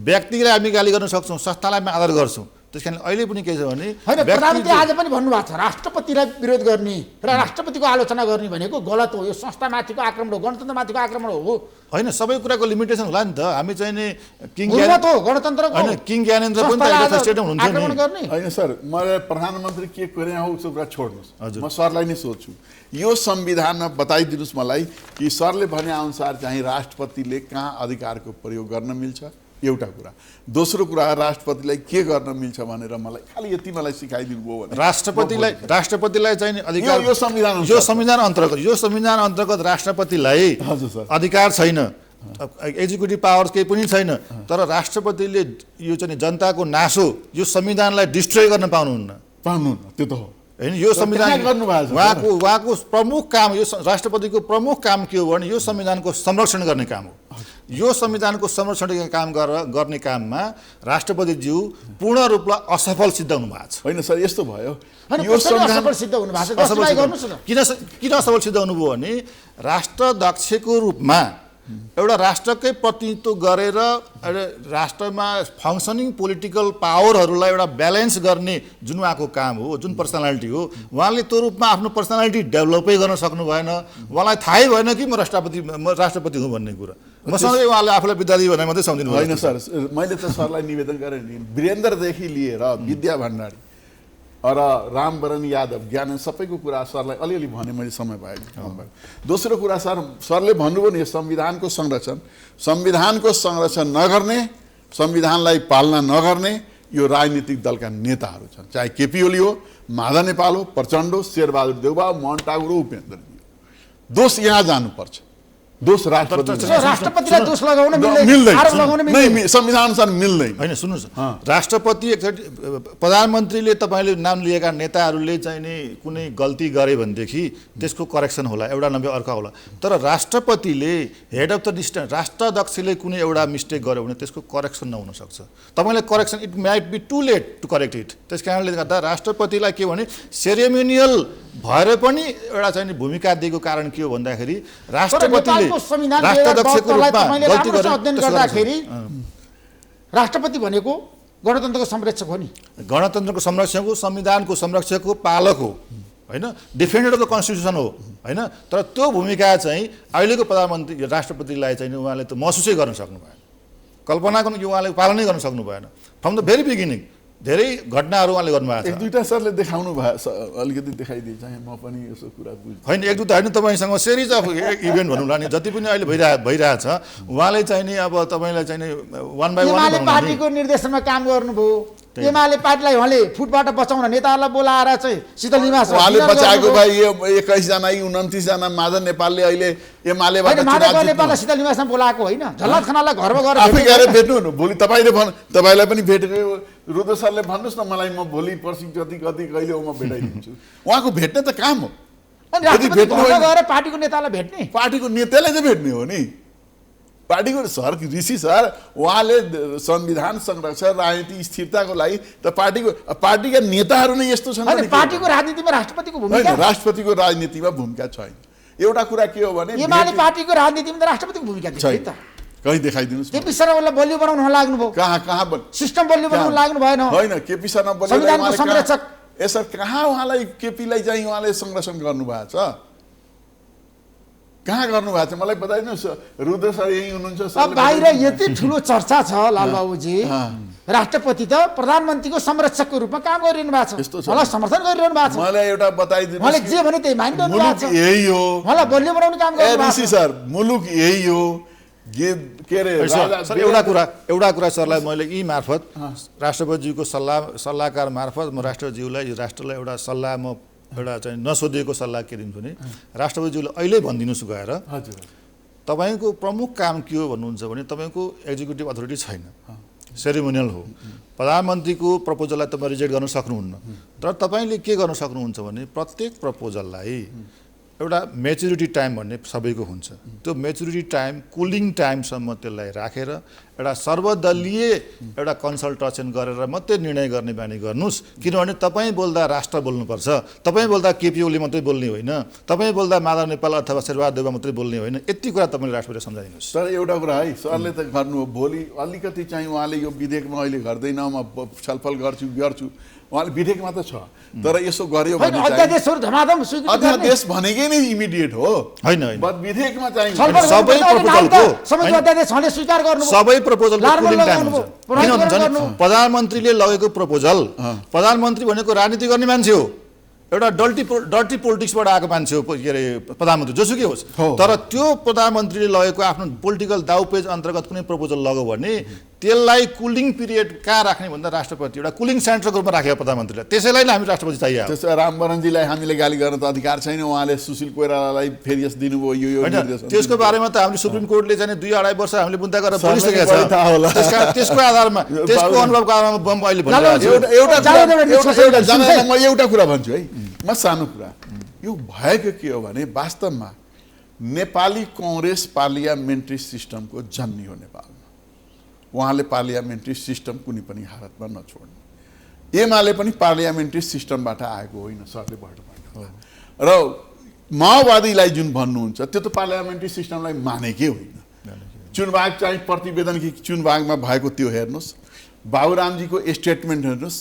व्यक्तिलाई हामी गाली गर्न सक्छौँ, संस्थालाई हामी आदर गर्छौँ। त्यस कारण अहिले पनि के छ भने प्रधानमन्त्री आज पनि भन्नुभएको छ राष्ट्रपतिलाई विरोध गर्ने र राष्ट्रपतिको आलोचना गर्ने भनेको गलत हो, यो संस्थामाथिको आक्रमण हो, गणतन्त्रमाथिको आक्रमण हो। होइन, सबै कुराको लिमिटेसन होला नि त। हामी चाहिँ नि किङ गणतन्त्रको होइन, किङ ज्ञानेन्द्र पनि त स्टेडियम हुन्छ नि होइन। सर मलाई प्रधानमन्त्री के गरे हो उसको कुरा छोड्नुहोस्, म सरलाई नै सोध्छु यो संविधानमा बताइदिनुहोस् मलाई कि सरले भने अनुसार चाहिँ राष्ट्रपतिले कहाँ अधिकारको प्रयोग गर्न मिल्छ, एउटा कुरा। दोस्रो कुरा राष्ट्रपतिलाई के गर्न मिल्छ भनेर मलाई खालि यति मलाई सिकाइदिनु भयो भने राष्ट्रपतिलाई चाहिँ अधिकार यो संविधान अन्तर्गत राष्ट्रपतिलाई अधिकार छैन एक्जिक्युटिभ पावर केही पनि छैन, तर राष्ट्रपतिले यो चाहिँ जनताको नासो यो संविधानलाई डिस्ट्रोय गर्न पाउनुहुन्न। त्यो त हो होइन, यो संविधान गर्नुभएको छ। उहाँको प्रमुख काम, यो राष्ट्रपतिको प्रमुख काम के हो भने यो संविधानको संरक्षण गर्ने काम हो। यो संविधानको संरक्षण गर्ने काममा राष्ट्रपतिज्यू पूर्ण रूपमा असफल सिद्ध हुनुभएको छ। होइन सर, यस्तो भयो यो संविधान सिद्ध हुनुभएको छ, जसलाई गर्नुस् न। किन असफल सिद्ध हुनुभयो भने राष्ट्रध्यक्षको रूपमा एउटा राष्ट्रकै प्रतिनिधित्व गरेर राष्ट्रमा फङ्सनिङ पोलिटिकल पावरहरूलाई एउटा ब्यालेन्स गर्ने जुन उहाँको काम हो, जुन पर्सनालिटी हो, उहाँले त्यो रूपमा आफ्नो पर्सनालिटी डेभलपै गर्न सक्नु भएन। उहाँलाई थाहै भएन कि म राष्ट्रपति हुँ भन्ने कुरा। मसँगै उहाँले आफूलाई विद्यार्थी भनेर मात्रै सम्झिनु भयो। होइन सर, मैले त सरलाई निवेदन गरेँ नि, वीरेन्द्रदेखि लिएर विद्या भण्डारी र रामवरण यादव ज्ञान सबैको कुरा सरलाई अलिअलि भने मैले समय पाएँ। दोस्रो कुरा सरले भन्नुभयो नि, संविधानको संरक्षण नगर्ने, संविधानलाई पालना नगर्ने यो राजनीतिक दलका नेताहरू छन्, चाहे केपी ओली हो, माधव नेपाल हो, प्रचण्ड हो, शेरबहादुर देउबा, मोहन टागुर हो, उपेन्द्र जी हो। दोष यहाँ जानुपर्छ, दोष राष्ट्रपतिलाई दोष लगाउन मिल्दैन, संविधान अनुसार मिल्दैन। होइन सुन्नुहोस्, राष्ट्रपति एकचोटि प्रधानमन्त्रीले तपाईँले नाम लिएका नेताहरूले चाहिँ नि कुनै गल्ती गरे भनेदेखि त्यसको करेक्सन होला, एउटा नभए अर्का होला। तर राष्ट्रपतिले हेड अफ द स्टेट, राष्ट्राध्यक्षले कुनै एउटा मिस्टेक गर्यो भने त्यसको करेक्सन नहुन सक्छ। तपाईँले correction, it might be too late to correct it. त्यस कारणले गर्दा राष्ट्रपतिलाई के भने सेरेमोनियल भएर पनि एउटा चाहिँ भूमिका दिएको कारण के हो भन्दाखेरि राष्ट्रपतिले राष्ट्राध्यक्षको रूपमा गल्ती गर्दाखेरि राष्ट्रपति भनेको गणतन्त्रको संरक्षक हो नि, गणतन्त्रको संरक्षक हो, संविधानको संरक्षक हो, पालक हो, होइन, डिफेन्डर अफ द कन्स्टिट्युसन हो, होइन। तर त्यो भूमिका चाहिँ अहिलेको प्रधानमन्त्री राष्ट्रपतिलाई चाहिँ उहाँले त महसुसै गर्न सक्नु भएन, कल्पना गर्नु उहाँले पालनै गर्न सक्नु भएन। फ्रम द भेरी बिगिनिङ धेरै घटनाहरू उहाँले गर्नुभएको छ। एक दुईवटा सरले देखाउनु भयो, अलिकति देखाइदिए चाहिँ म पनि यसो कुरा बुझ्छु। होइन, एक दुईवटा होइन, तपाईँसँग सिरिज अफ इभेन्ट भनौँला नि, जति पनि अहिले भइरहेछ उहाँले चाहिँ नि अब तपाईँलाई चाहिँ नि वान बाई वान पार्टीको निर्देशनमा काम गर्नुभयो। एमाले पार्टीलाई उहाँले फुटबाट बचाउन नेताहरूलाई बोलाएर चाहिँ शीतल निवास उहाँले बचाएको भाइ यो 21 जना 29 जना माधव नेपालले अहिले एमालेबाट नेपाललाई शीतल निवासमा बोलाएको होइन, झलनाथ खनाललाई घरमा गएर आफै गएर भेट्नु। भोलि तपाईँलाई पनि भेटेको रुद्र सरले भन्नुहोस् न मलाई, म भोलि पर्सि कति कहिले म भेटाइदिन्छु। उहाँको भेट्ने त काम हो, पार्टीको नेतालाई भेट्ने, पार्टीको नेतालाई चाहिँ भेट्ने हो नि। पार्टीको सर ऋषि सर उहाँले संविधान संरक्षण राजनीति स्थिरताको लागि त पार्टीका नेताहरू नै यस्तो छन्। पार्टीको राजनीतिमा राष्ट्रपतिको भूमिका, राष्ट्रपतिको राजनीतिमा भूमिका छैन। एउटा कुरा के हो भने एमाले पार्टीको राजनीतिमा त राष्ट्रपतिको भूमिका छैन। कहीँ देखाइदिनुहोस्। केपी शर्मालाई बलियो बनाउन लाग्नुभयो, कहाँ सिस्टम बलियो बनाउन लाग्नु भएन। होइन, केपी शर्मा संविधानको संरक्षक सर कहाँ उहाँलाई केपीलाई चाहिँ उहाँले संरक्षण गर्नुभएको छ, कहाँ गर्नुभएको छ मलाई बताइदिनुहोस्। रुद्र सर यही हुनुहुन्छ। बाहिर यति ठुलो चर्चा छ लालबाबुजी, राष्ट्रपति त प्रधानमन्त्रीको संरक्षकको रूपमा काम गरिरहनु भएको छ, मलाई समर्थन गरिरहनु भएको छ। मलाई एउटा बताइदिनु, मैले जे भने त्यही मानिरहनु भएको छ। यही हो, मलाई बलियो बनाउने काम गर्नु ऋषि सर, मुलुक यही हो। के अरे एउटा कुरा सरलाई मैले यी मार्फत राष्ट्रपतिज्यूको सल्लाहकार मार्फत म राष्ट्रपतिज्यूलाई यो राष्ट्रलाई एउटा सल्लाह, म एउटा चाहिँ नसोधिएको सल्लाह के दिन्छु भने राष्ट्रपतिज्यूले अहिले भनिदिनुहोस् गएर तपाईँको प्रमुख काम के हो भन्नुहुन्छ भने तपाईँको एक्जिक्युटिभ अथोरिटी छैन, सेरिमोनियल हो। प्रधानमन्त्रीको प्रपोजललाई तपाईँ रिजेक्ट गर्न सक्नुहुन्न, तर तपाईँले के गर्न सक्नुहुन्छ भने प्रत्येक प्रपोजललाई एउटा मेच्युरिटी टाइम भन्ने सबैको हुन्छ, त्यो मेच्युरिटी टाइम कुलिङ टाइमसम्म त्यसलाई राखेर एउटा सर्वदलीय एउटा कन्सल्टेसन गरेर मात्रै निर्णय गर्ने बानी गर्नुहोस्। किनभने तपाईँ बोल्दा राष्ट्र बोल्नुपर्छ, तपाईँ बोल्दा केपी ओली मात्रै बोल्ने होइन, तपाईँ बोल्दा माधव नेपाल अथवा शेरबहादुर देउवा मात्रै बोल्ने होइन। यति कुरा तपाईँले राष्ट्रपतिलाई सम्झाइदिनुहोस्। सर एउटा कुरा है, सरले त गर्नु हो, भोलि अलिकति चाहिँ उहाँले यो विधेयकमा अहिले गर्दैन, म छलफल गर्छु उहाँले विधेयकमा त छ, तर यसो गर्यो भने अध्यादेश भनेकै नै इमिडिएट हो, होइन विधेयकमा चाहिँ सबै प्रपोजलको कुलिङ टाइम हुन्छ। किन भन्छ भने प्रधानमन्त्रीले लगेको प्रपोजल, प्रधानमन्त्री भनेको राजनीति गर्ने मान्छे हो, एउटा डर्टी पोलिटिक्सबाट आएको मान्छे हो के अरे प्रधानमन्त्री जोसुकै होस्, तर त्यो प्रधानमन्त्रीले लगेको आफ्नो पोलिटिकल दाउपेज अन्तर्गत कुनै प्रपोजल लग्यो भने त्यसलाई कुलिङ पिरियड कहाँ राख्ने भन्दा राष्ट्रपति एउटा कुलिङ सेन्टरको रूपमा राखेको प्रधानमन्त्रीलाई, त्यसैलाई नै हामी राष्ट्रपति चाहियो। त्यसो रामवरणजीलाई हामीले गाली गर्न त अधिकार छैन, उहाँले सुशील कोइरालालाई फेरि यस दिनुभयो यो होइन, त्यसको बारेमा त हामीले सुप्रिम कोर्टले चाहिँ 2-2.5 वर्ष हामीले मुद्दा गरेर बोलिसकेका छ। त्यसको आधारमा त्यसको अनुभवको आधारमा बम अहिले म एउटा कुरा भन्छु है, म सानो कुरा, यो भएको के हो भने वास्तवमा नेपाली कांग्रेस पार्लियामेन्ट्री सिस्टमको जन्नी हो नेपालमा। उहाँले पार्लियामेन्ट्री सिस्टम कुनै पनि हालतमा नछोड्ने, एमाले पनि पार्लियामेन्ट्री सिस्टमबाट आएको होइन, सरले भन्नुभयो। र माओवादीलाई जुन भन्नुहुन्छ त्यो त पार्लियामेन्ट्री सिस्टमलाई मानेकै होइन। चुनाव चाहिँ प्रतिवेदन कि चुनावमा भएको त्यो हेर्नुहोस्, बाबुरामजीको स्टेटमेन्ट हेर्नुहोस्,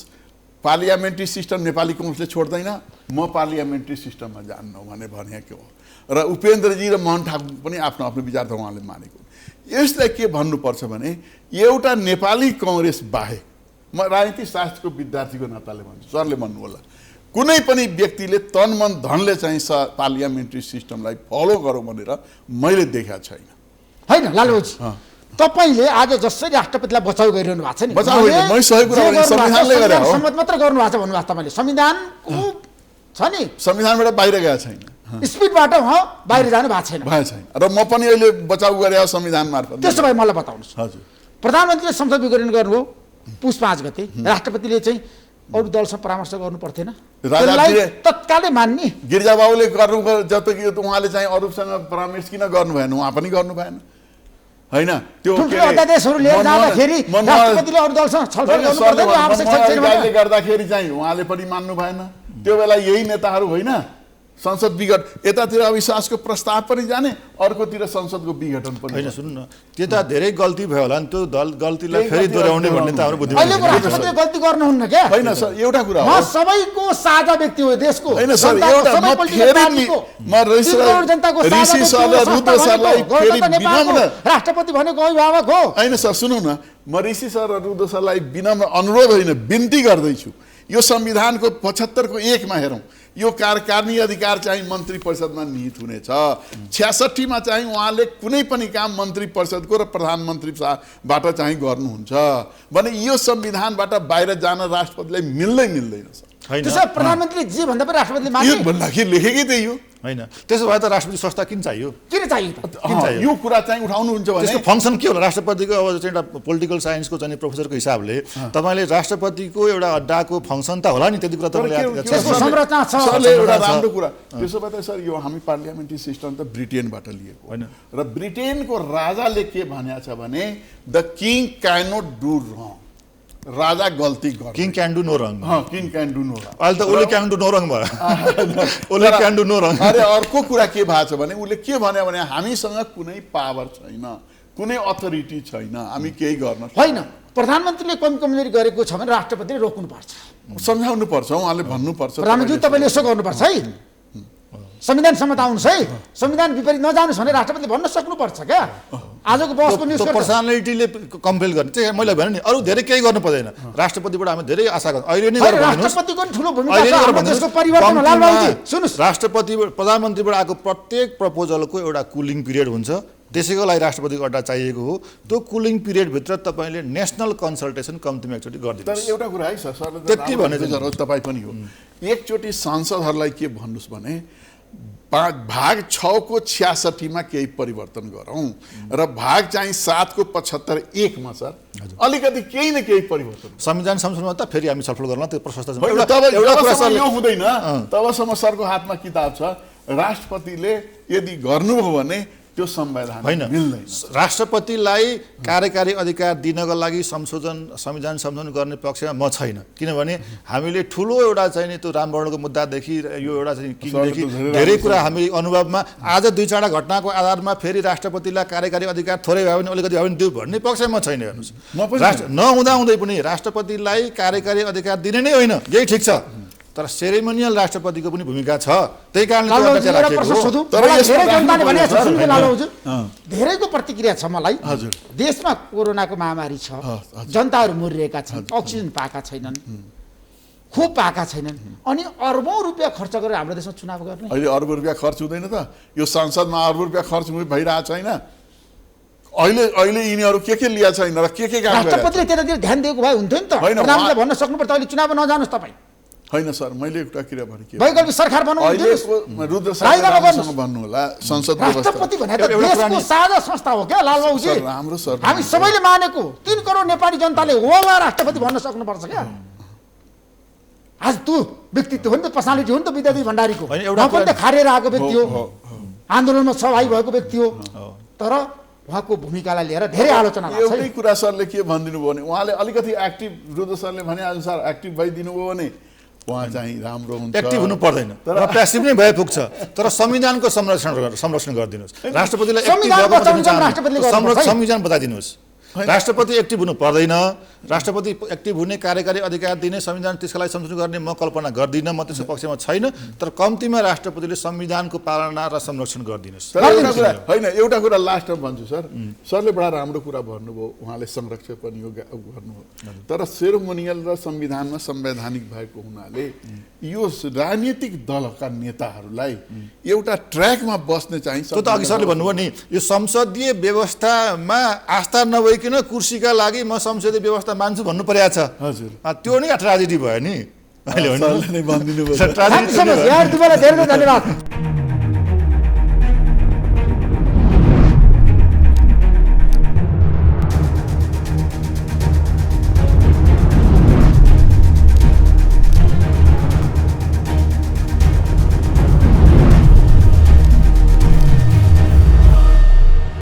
पार्लियामेन्ट्री सिस्टम नेपाली कांग्रेसले छोड्दैन, म पार्लियामेन्ट्री सिस्टममा जान्नु भनेको हो। र उपेन्द्रजी र मोहन ठाकुर पनि आफ्नो आफ्नो विचार त उहाँले मानेको। यसलाई के भन्नुपर्छ भने एउटा नेपाली कांग्रेस बाहेक, म राजनीतिक शास्त्रको विद्यार्थीको नाताले भन्छु, सरले भन्नु होला, कुनै पनि व्यक्तिले तन मन धनले चाहिँ पार्लियामेन्ट्री सिस्टमलाई फलो गरौँ भनेर मैले देखेको छैन। होइन लालुजी, तपाईले आज जसरी राष्ट्रपतिलाई बचाउ गरिरहनु भएको छ नि, बचाउ होइन, मैले सही कुरा भने संविधानले गरे हो, सम्मत मात्र गर्नु भएको छ भन्नुभएको तपाईले, संविधानको छ नि, संविधानबाट बाहिर गएको छैन, स्पिडबाट बाहिर जानु भएको छैन। र म पनि अहिले बचाउ गरे संविधान मार्फत। त्यसो भए मलाई बताउनुहोस्, हजुर, प्रधानमन्त्रीले संसद विघटन गर्नुभयो पुस 5 गते, राष्ट्रपतिले चाहिँ अरू दलसँग परामर्श गर्नु पर्थेन, तत्कालै मान्ने? गिरिजाबाबुले गर्नु जब उहाँले चाहिँ अरूसँग परामर्श किन गर्नु भएन, उहाँ पनि गर्नु भएन होइन? त्यो अध्यादेशहरू लिएर जाँदाखेरि राष्ट्रपतिले अरू दलसँग छलफल गर्नु पर्दैन, आवश्यक छैन गर्दाखेरि चाहिँ उहाँले पनि मान्नु भएन। त्यो बेला यही नेताहरू होइन संसद विघटन, यतातिर अविश्वासको प्रस्ताव पनि जाने, अर्कोतिर संसदको विघटन पनि होइन। सुन्नु न, त्यता धेरै गल्ती भयो होला नि, त्यो गल्तीलाई फेरि दोहोऱ्याउने भन्ने त हाम्रो बुद्धिमान अहिलेको राष्ट्रपतिले गल्ती गर्नुहुन्न क्या? होइन सर, एउटा कुरा हो, म सबैको साझा व्यक्ति हो देशको, होइन सर, एउटा ऋषि सर र रुद्र सरलाई फेरि विनम्र राष्ट्रपति भनेको अभिभावक हो। होइन सर, सुनौ न, म ऋषि सर र रुद्र सरलाई विनम्र अनुरोध होइन बिन्ती गर्दैछु, यो संविधानको 75 को 1 मा हेरौँ, यो कार्यकारिणी अधिकार चाहिँ मन्त्री परिषदमा निहित हुनेछ। 66 मा चाहिँ उहाँले कुनै पनि काम मन्त्री परिषदको र प्रधानमन्त्रीबाट चाहिँ गर्नुहुन्छ भने यो संविधानबाट बाहिर जान राष्ट्रपतिलाई मिल्दैन सर। त्यसो प्रधानमन्त्रीले जे भन्दा पनि राष्ट्रपतिले मान्ने? यो भन्दाखेरि लेखेकै त्यही हो होइन? त्यसो भए त राष्ट्रपति संस्था किन चाहियो? किन चाहियो त? यो कुरा चाहिँ उठाउनुहुन्छ भने त्यसको फङ्सन के होला? राष्ट्रपतिको अब चाहिँ एउटा पोलिटिकल साइन्सको चाहिँ प्रोफेसरको हिसाबले तपाईँले राष्ट्रपतिको एउटा अड्डाको फङ्सन त होला नि, त्यति कुरा तपाईँले संरचना छ। सरले एउटा राम्रो कुरा, त्यसो भए त सर यो हामी पार्लियामेन्ट्री सिस्टम त ब्रिटेनबाट लिएको होइन, र ब्रिटेनको राजाले के भनेको छ भने the king can not do wrong, राजा गल्ती गर्छ, king can do no wrong, king can do no wrong. अहिले त उसले क्यान डु नो रङ भयो, उसले क्यान डु नो रङ। अरे अर्को कुरा के भएको छ भने उसले के भन्यो भने हामीसँग कुनै पावर छैन, कुनै अथोरिटी छैन, हामी केही गर्न होइन। प्रधानमन्त्रीले कमजोरी गरेको छ भने राष्ट्रपतिले रोक्नुपर्छ, सम्झाउनु पर्छ, उहाँले भन्नुपर्छ, प्रधानमन्त्री तपाईँले यसो गर्नुपर्छ है, संविधानसम्म आउनुहोस् है, संविधान विपरीत नजानुहोस् भने राष्ट्रपतिले भन्न सक्नुपर्छ क्या। आजको बसको न्युज पर्सनालिटीले कम्पेल गर्ने चाहिँ मैले भने नि, अरू धेरै केही गर्नु पर्दैन, राष्ट्रपतिबाट हामी धेरै आशा गर्छौँ। अहिले नै राष्ट्रपतिको पनि ठुलो भूमिका छ हाम्रो देशको परिवर्तन होला लालबाबुजी। सुन्नुहोस्, राष्ट्रपति प्रधानमन्त्रीबाट आएको प्रत्येक प्रपोजलको एउटा कुलिङ पिरियड हुन्छ, त्यसैको लागि राष्ट्रपतिको अड्डा चाहिएको हो। त्यो कुलिङ पिरियडभित्र तपाईँले नेसनल कन्सल्टेसन कम्तीमा एकचोटि गरिदिनु। तर एउटा कुरा है सर, त्यति भने तपाईँ पनि हो, एकचोटि सांसदहरूलाई के भन्नुहोस् भने भाग 6 को 66 मा केही परिवर्तन गरौँ र भाग चाहिँ 7 को 75 1 मा सर अलिकति केही न केही परिवर्तन, संविधान संशोधनमा त फेरि हामी छलफल गर्ला, त्यो प्रशस्त यो हुँदैन। तबसम्म सरको हातमा किताब छ, राष्ट्रपतिले यदि गर्नुभयो भने त्यो संविधान होइन, मिल्दैन। राष्ट्रपतिलाई कार्यकारी अधिकार दिनको लागि संविधान संशोधन गर्ने पक्षमा म छैन, किनभने हामीले ठुलो एउटा चाहिँ नि त्यो रामवर्णको मुद्दादेखि यो एउटा चाहिँ किङदेखि धेरै कुरा हामी अनुभवमा आज 2-4 घटनाको आधारमा फेरि राष्ट्रपतिलाई कार्यकारी अधिकार थोरै भयो भने अलिकति भयो भने त्यो भन्ने पक्षमा म छैन। हेर्नुहोस्, नहुँदै पनि राष्ट्रपतिलाई कार्यकारी अधिकार दिने नै होइन, यही ठिक छ, तर सेरेमोनियल राष्ट्रपतिको पनि भूमिका छ, त्यही कारणले धेरैको प्रतिक्रिया छ मलाई। देशमा कोरोनाको महामारी छ, जनताहरू मरिरहेका छन्, अक्सिजन पाएका छैनन्, खोप पाएका छैनन्, अनि अर्बौं रुपियाँ खर्च गरेर हाम्रो देशमा चुनाव गर्ने। अहिले अर्ब रुपियाँ खर्च हुँदैन त, यो संसदमा अर्ब रुपियाँ खर्च भइरहेको छैन, अहिले अहिले यिनीहरू के लिएको छैन र के काम गरे राष्ट्रपतिले त्यतातिर ध्यान दिएको भए हुन्थ्यो नि त होइन, प्रधानमन्त्रीले भन्न सक्नुपर्छ अहिले चुनावमा नजानुहोस् तपाईँ होइन सर मैले एउटा कुरा भने के वैकल्पिक सरकार बनाउनु अहिलेको रुद्र राजीनामा सरकारसँग गर्नुहोस्। भन्नु होला संसद व्यवस्था राष्ट्रपति भनेर त एउटा कुरा देशको नि- साझा संस्था हो क्या लालबाबुजी सर, राम्रो सर। हामी सबैले मानेको 3 करोड नेपाली जनताले हो वा राष्ट्रपति भन्न सक्नुपर्छ क्या आज तँ व्यक्तित्व हो नि त पर्सनालिटी हो नि त विद्यार्थी भण्डारीको होइन, एउटा उहाँ पनि त कुरा- खारेर आएको व्यक्ति हो हो, आन्दोलनमा सहभागी भएको व्यक्ति हो तर उहाँको भूमिकालाई लिएर धेरै आलोचना लाग्छ एउटै कुरा सरले के भनिदिनु भयो भने उहाँले अलिकति एक्टिभ रुद्र सरले भने अनुसार एक्टिभ भइदिनु भयो भने उहाँ चाहिँ राम्रो हुन्छ एक्टिभ हुनु पर्दैन र प्यासिभ नै भए पुग्छ तर संविधानको संरक्षण गरिदिनुहोस् राष्ट्रपतिलाई एक्टिभ संविधान भएको बचाउनु बताउनु काम राष्ट्रपतिले गर्नुपर्छ है। संविधान बताइदिनुहोस् राष्ट्रपति एक्टिभ हुनु पर्दैन राष्ट्रपति एक्टिभ हुने कार्यकारी अधिकार दिने संविधान त्यसका लागि संशोधन गर्ने म कल्पना गर्दिनँ म त्यसको पक्षमा छैन तर कम्तीमा राष्ट्रपतिले संविधानको पालना र संरक्षण गरिदिनुहोस् तर एउटा कुरा होइन एउटा कुरा लास्टमा भन्छु सर सरले बडा राम्रो कुरा भन्नुभयो उहाँले संरक्षण पनि यो गर्नुभयो तर सेरोमोनियल र संविधानमा संवैधानिक भएको हुनाले यो राजनीतिक दलका नेताहरूलाई एउटा ट्र्याकमा बस्ने चाहिँ त्यो त अघि सरले भन्नुभयो नि यो संसदीय व्यवस्थामा आस्था नभइकन कुर्सीका लागि म संसदीय व्यवस्था मान्छु भन्नु परेको छ हजुर त्यो नै ट्राजेडी भयो नि अहिले होइन सरले नै भनिदिनु भयो ट्राजेडी धन्यवाद